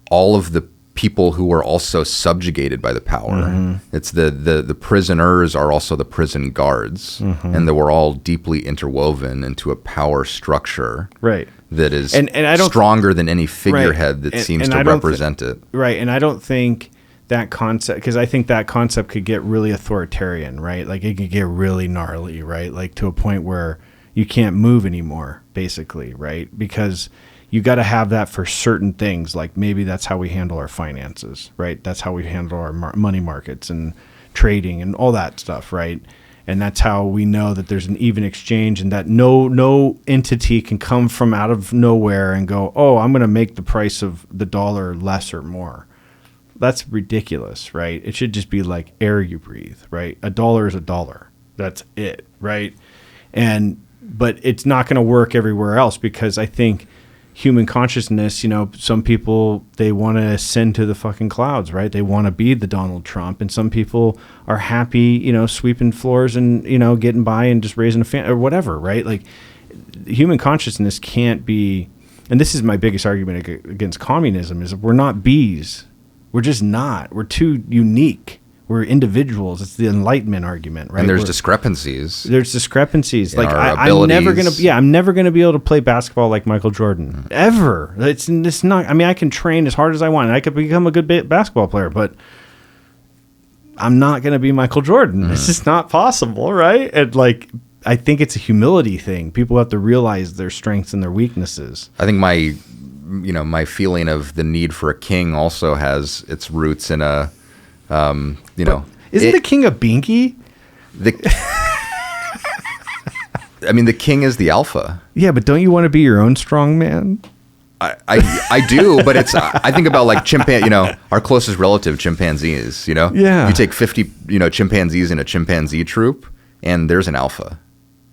all of the people who are also subjugated by the power. It's the prisoners are also the prison guards, and that we're all deeply interwoven into a power structure, right? That is and I don't stronger than any figurehead that seems to represent it. Right, and I don't think that concept, because I think that concept could get really authoritarian, right? Like it could get really gnarly, right? Like to a point where you can't move anymore, basically, right? Because you got to have that for certain things. Like maybe that's how we handle our finances, right? That's how we handle our money markets and trading and all that stuff, right? And that's how we know that there's an even exchange, and that no entity can come from out of nowhere and go, oh, I'm going to make the price of the dollar less or more. That's ridiculous, right? It should just be like air you breathe, right? A dollar is a dollar. That's it, right? But it's not going to work everywhere else, because I think human consciousness, some people, they want to ascend to the fucking clouds, right? They want to be the Donald Trump, and some people are happy, sweeping floors and, getting by and just raising a family or whatever, right? Like human consciousness can't be, and this is my biggest argument against communism, is we're not bees. We're just not. We're too unique. We're individuals. It's the Enlightenment argument, right? And there's discrepancies. There's discrepancies. Like I'm never gonna be able to play basketball like Michael Jordan ever. It's not. I mean, I can train as hard as I want, and I could become a good basketball player, but I'm not gonna be Michael Jordan. It's just not possible, right? And like, I think it's a humility thing. People have to realize their strengths and their weaknesses. I think my feeling of the need for a king also has its roots in a. Isn't the king a binky? The king is the alpha. Yeah, but don't you want to be your own strong man? I do, but it's I think about like our closest relative, chimpanzees. Yeah. You take 50 chimpanzees in a chimpanzee troop, and there's an alpha.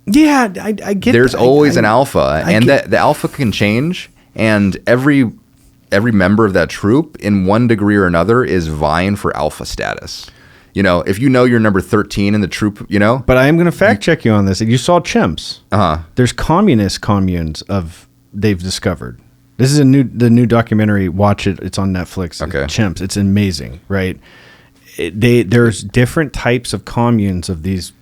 Yeah, I get. There's always an alpha, and the alpha can change, and every member of that troop, in one degree or another, is vying for alpha status. If you're number 13 in the troop, But I am going to fact check you on this. You saw chimps. There's communist communes they've discovered. This is the new documentary. Watch it. It's on Netflix. Okay. Chimps. It's amazing, right? There's different types of communes of these,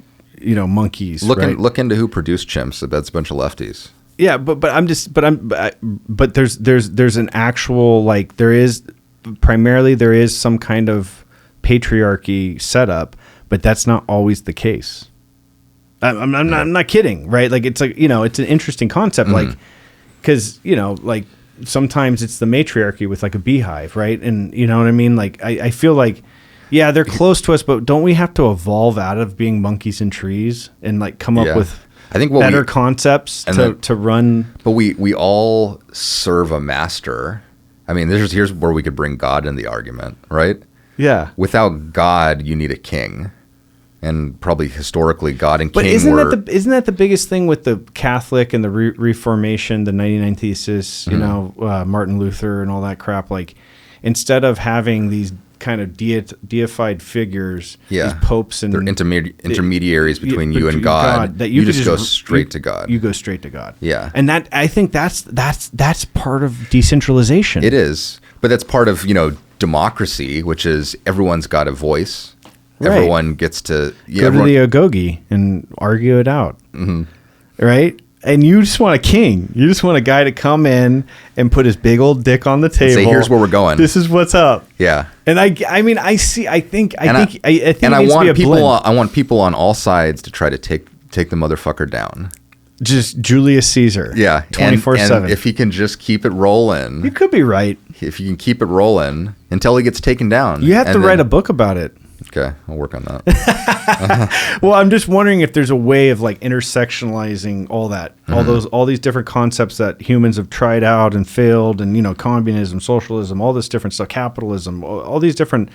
monkeys. Look into who produced chimps. That's a bunch of lefties. Yeah, but there's an actual, like, there is some kind of patriarchy setup, but that's not always the case. I'm not kidding, right? Like, it's like, it's an interesting concept, like, because like sometimes it's the matriarchy with like a beehive, right? And you know what I mean? Like, I feel like, yeah, they're close to us, but don't we have to evolve out of being monkeys in trees and like come up with I think better concepts to run. But we all serve a master. I mean, here's where we could bring God in the argument, right? Yeah. Without God, you need a king. And probably historically, God and but king isn't that the biggest thing with the Catholic and the Reformation, the 99 Thesis, you know, Martin Luther and all that crap? Like, instead of having these kind of deified figures, these popes and they're intermediaries between you and God, that you just go straight to God. You go straight to God. Yeah. And that, I think that's part of decentralization. It is. But that's part of, democracy, which is everyone's got a voice. Right. Everyone gets to go to the Agoge and argue it out, right? And you just want a king. You just want a guy to come in and put his big old dick on the table. Say, here's where we're going. This is what's up. Yeah. And I think I want people on all sides to try to take the motherfucker down. Just Julius Caesar. Yeah. 24/7. And if he can just keep it rolling. You could be right. If you can keep it rolling until he gets taken down. You have to write a book about it. Okay, I'll work on that. Well, I'm just wondering if there's a way of like intersectionalizing all that, all these different concepts that humans have tried out and failed, and communism, socialism, all this different stuff, capitalism, all these different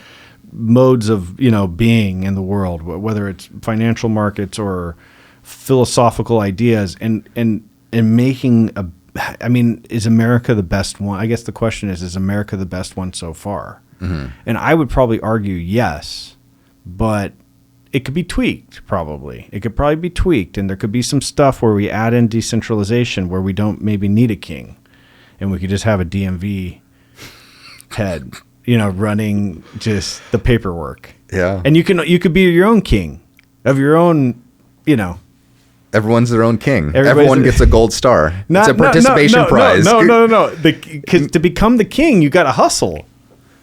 modes of being in the world, whether it's financial markets or philosophical ideas, and making a. I mean, is America the best one? I guess the question is America the best one so far? And I would probably argue yes. But it could be tweaked, probably. It could probably be tweaked, and there could be some stuff where we add in decentralization where we don't maybe need a king, and we could just have a DMV head, running just the paperwork. Yeah. And you could be your own king of your own, Everyone's their own king. Everyone gets a gold star. It's a participation prize. No. Because to become the king, you got to hustle.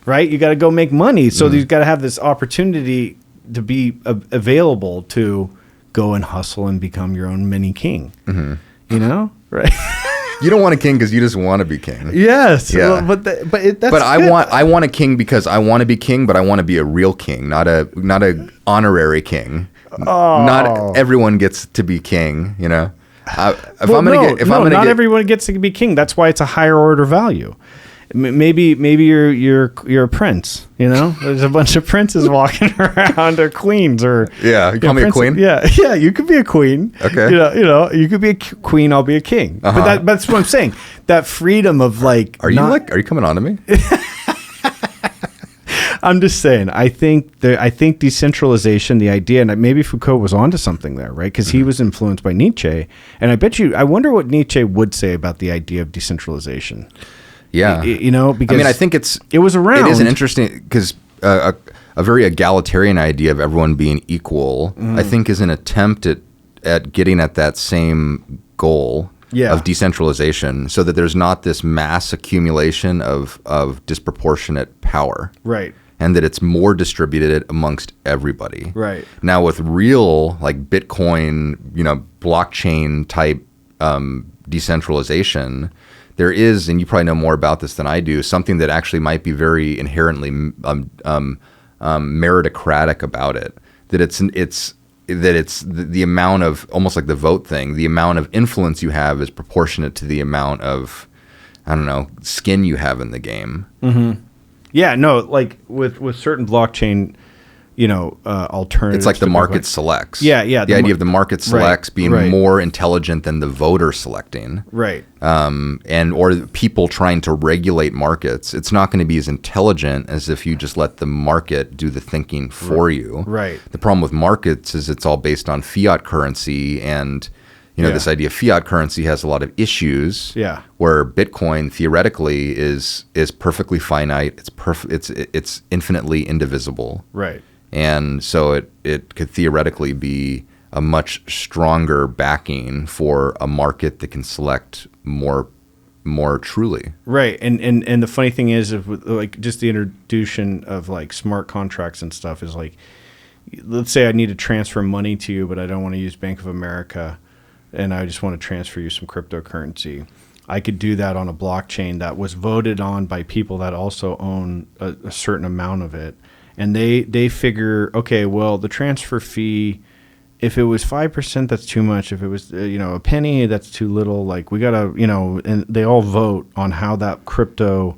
Right? You got to go make money. So you got to have this opportunity to be available to go and hustle and become your own mini king. Right? You don't want a king because you just want to be king. Yes. Yeah. Well, but I want a king because I want to be king, but I want to be a real king, not a honorary king. Oh. Not everyone gets to be king. Not everyone gets to be king. That's why it's a higher order value. Maybe you're a prince. There's a bunch of princes walking around, or queens, or you call me a queen. Yeah, you could be a queen. Okay, you could be a queen. I'll be a king. But that's what I'm saying. That freedom of like. Are you coming on to me? I'm just saying. I think decentralization, the idea, and maybe Foucault was onto something there, right? Because he was influenced by Nietzsche, and I wonder what Nietzsche would say about the idea of decentralization. Yeah. Because I think it was around. It is an interesting, because a very egalitarian idea of everyone being equal, I think, is an attempt at getting at that same goal of decentralization, so that there's not this mass accumulation of disproportionate power. Right. And that it's more distributed amongst everybody. Right. Now with real, like Bitcoin, blockchain type decentralization, there is, and you probably know more about this than I do, something that actually might be very inherently meritocratic about it. That it's the amount of, almost like the vote thing, the amount of influence you have is proportionate to the amount of, skin you have in the game. Mm-hmm. Yeah, no, like with certain blockchain, alternatives. It's like the market selects. Yeah. The idea of the market selects being more intelligent than the voter selecting. Right. Or people trying to regulate markets. It's not going to be as intelligent as if you just let the market do the thinking for you. Right. The problem with markets is it's all based on fiat currency, and this idea of fiat currency has a lot of issues. Yeah. Where Bitcoin theoretically is perfectly finite. It's infinitely indivisible. Right. And so it could theoretically be a much stronger backing for a market that can select more truly. Right. And the funny thing is, like, just the introduction of like smart contracts and stuff is like, let's say I need to transfer money to you, but I don't want to use Bank of America, and I just want to transfer you some cryptocurrency. I could do that on a blockchain that was voted on by people that also own a certain amount of it. And they figure, okay, well, the transfer fee if it was 5%, that's too much. If it was, a penny, that's too little. Like, we got to, and they all vote on how that crypto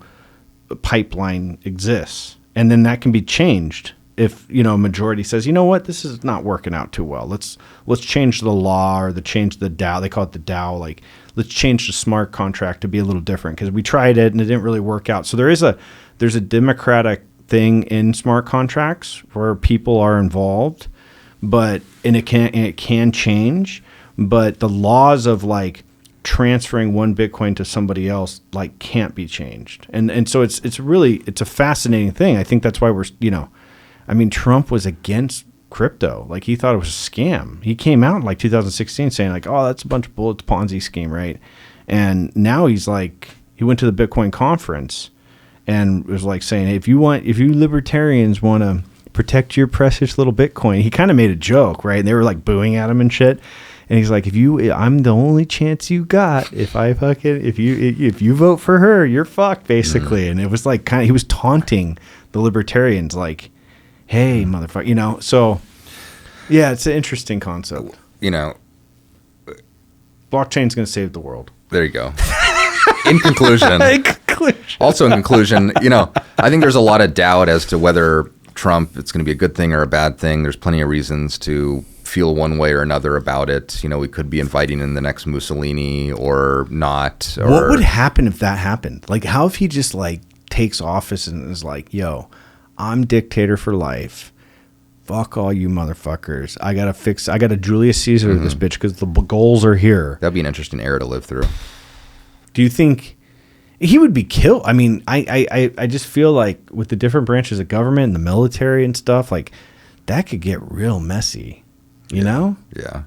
pipeline exists. And then that can be changed if, a majority says, you know what, this is not working out too well. Let's change the law or change the DAO. They call it the DAO. Like, let's change the smart contract to be a little different because we tried it and it didn't really work out. So there's a democratic thing in smart contracts where people are involved. And it can change, but the laws of like transferring one Bitcoin to somebody else like can't be changed, and so it's a fascinating thing. I think that's why Trump was against crypto, like he thought it was a scam. He came out in like 2016 saying like, oh, that's a bunch of bullets, Ponzi scheme, right? And now he went to the Bitcoin conference and was like saying, hey, if you libertarians want to protect your precious little Bitcoin. He kind of made a joke, right? And they were like booing at him and shit. And he's like, I'm the only chance you got. If you vote for her, you're fucked, basically. And it was like he was taunting the libertarians, like, hey, motherfucker, So, yeah, it's an interesting concept. Blockchain's going to save the world. There you go. In conclusion, I think there's a lot of doubt as to whether Trump, it's going to be a good thing or a bad thing. There's plenty of reasons to feel one way or another about it. We could be inviting in the next Mussolini or not. Or what would happen if that happened? Like, how if he just like takes office and is like, yo, I'm dictator for life. Fuck all you motherfuckers. I got to Julius Caesar this bitch because the goals are here. That'd be an interesting era to live through. Do you think he would be killed? I mean, I just feel like with the different branches of government and the military and stuff, like that could get real messy, you know? Yeah.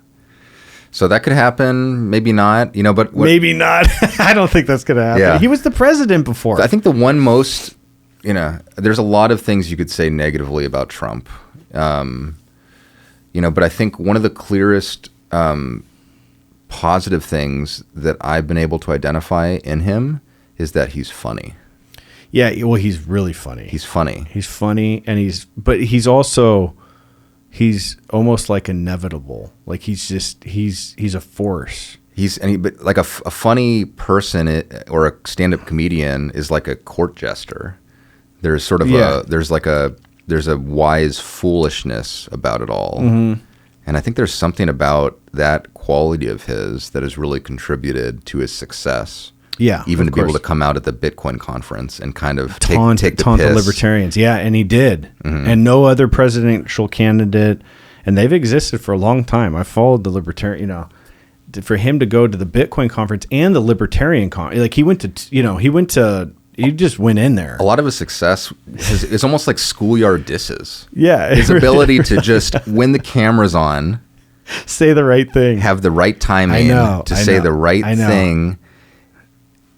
So that could happen, maybe not, but maybe not. I don't think that's going to happen. Yeah. He was the president before. I think the one most, there's a lot of things you could say negatively about Trump. But I think one of the clearest positive things that I've been able to identify in him is that he's funny. Yeah, well, he's really funny. He's funny. He's funny, and he's almost like inevitable. Like he's a force. But like a funny person or a stand-up comedian is like a court jester. There's sort of there's a wise foolishness about it all. Mm-hmm. And I think there's something about that quality of his that has really contributed to his success. Yeah, even to be able to come out at the Bitcoin conference and kind of taunt the libertarians. Yeah, and he did. Mm-hmm. And no other presidential candidate, and they've existed for a long time. I followed the libertarian, for him to go to the Bitcoin conference and the libertarian conference, like he just went in there. A lot of his success is almost like schoolyard disses. Yeah. His ability to just, when the camera's on, say the right thing, have the right timing say the right thing.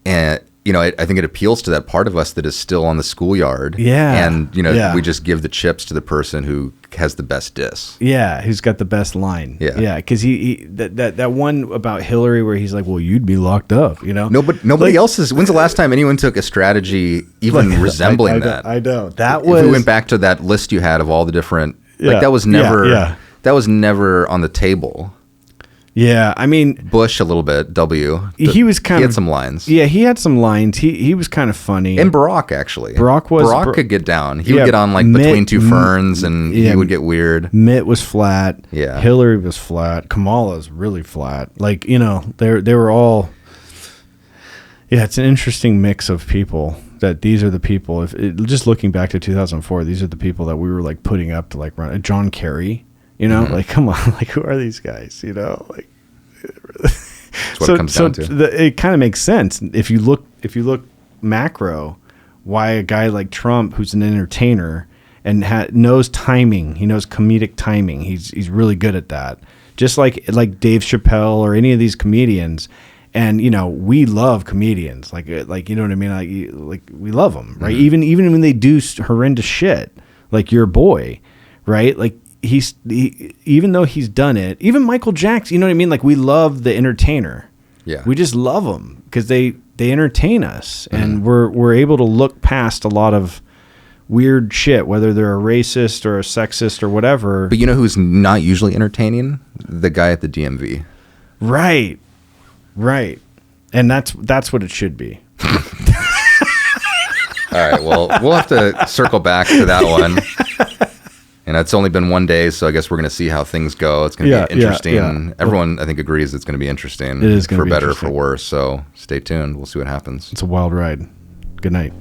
And, I think it appeals to that part of us that is still on the schoolyard. Yeah. And, we just give the chips to the person who has the best diss. Yeah. Who's got the best line. Yeah. Yeah. Because that one about Hillary where he's like, well, you'd be locked up, Nobody else is. When's the last time anyone took a strategy even resembling that? I know. If we went back to that list you had of all the different, that was never, that was never on the table. Yeah, I mean Bush a little bit. He had some lines. Yeah, he had some lines. He was kind of funny. And Barack actually. Barack could get down. He would get on like Mitt, between two ferns, and he would get weird. Mitt was flat. Yeah, Hillary was flat. Kamala's really flat. Like they were all. Yeah, it's an interesting mix of people. That these are the people. Just looking back to 2004, these are the people that we were like putting up to like run. John Kerry. Mm-hmm. Like, come on, like, who are these guys? Like, that's what it comes down to. It kind of makes sense if you look macro, why a guy like Trump, who's an entertainer and knows timing, he knows comedic timing. He's really good at that. Just like Dave Chappelle or any of these comedians, and we love comedians. Like you know what I mean? Like we love them, right? Mm-hmm. Even when they do horrendous shit, like your boy, right? Like. Even though he's done it, even Michael Jackson, you know what I mean? Like we love the entertainer. Yeah. We just love them because they entertain us, and we're able to look past a lot of weird shit, whether they're a racist or a sexist or whatever. But you know who's not usually entertaining? The guy at the DMV. Right. And that's what it should be. All right, well, we'll have to circle back to that one. And it's only been one day, so I guess we're going to see how things go. It's going to be interesting. Yeah. Everyone, I think, agrees it's going to be interesting. It is going to be for better or interesting. for worse. So stay tuned. We'll see what happens. It's a wild ride. Good night.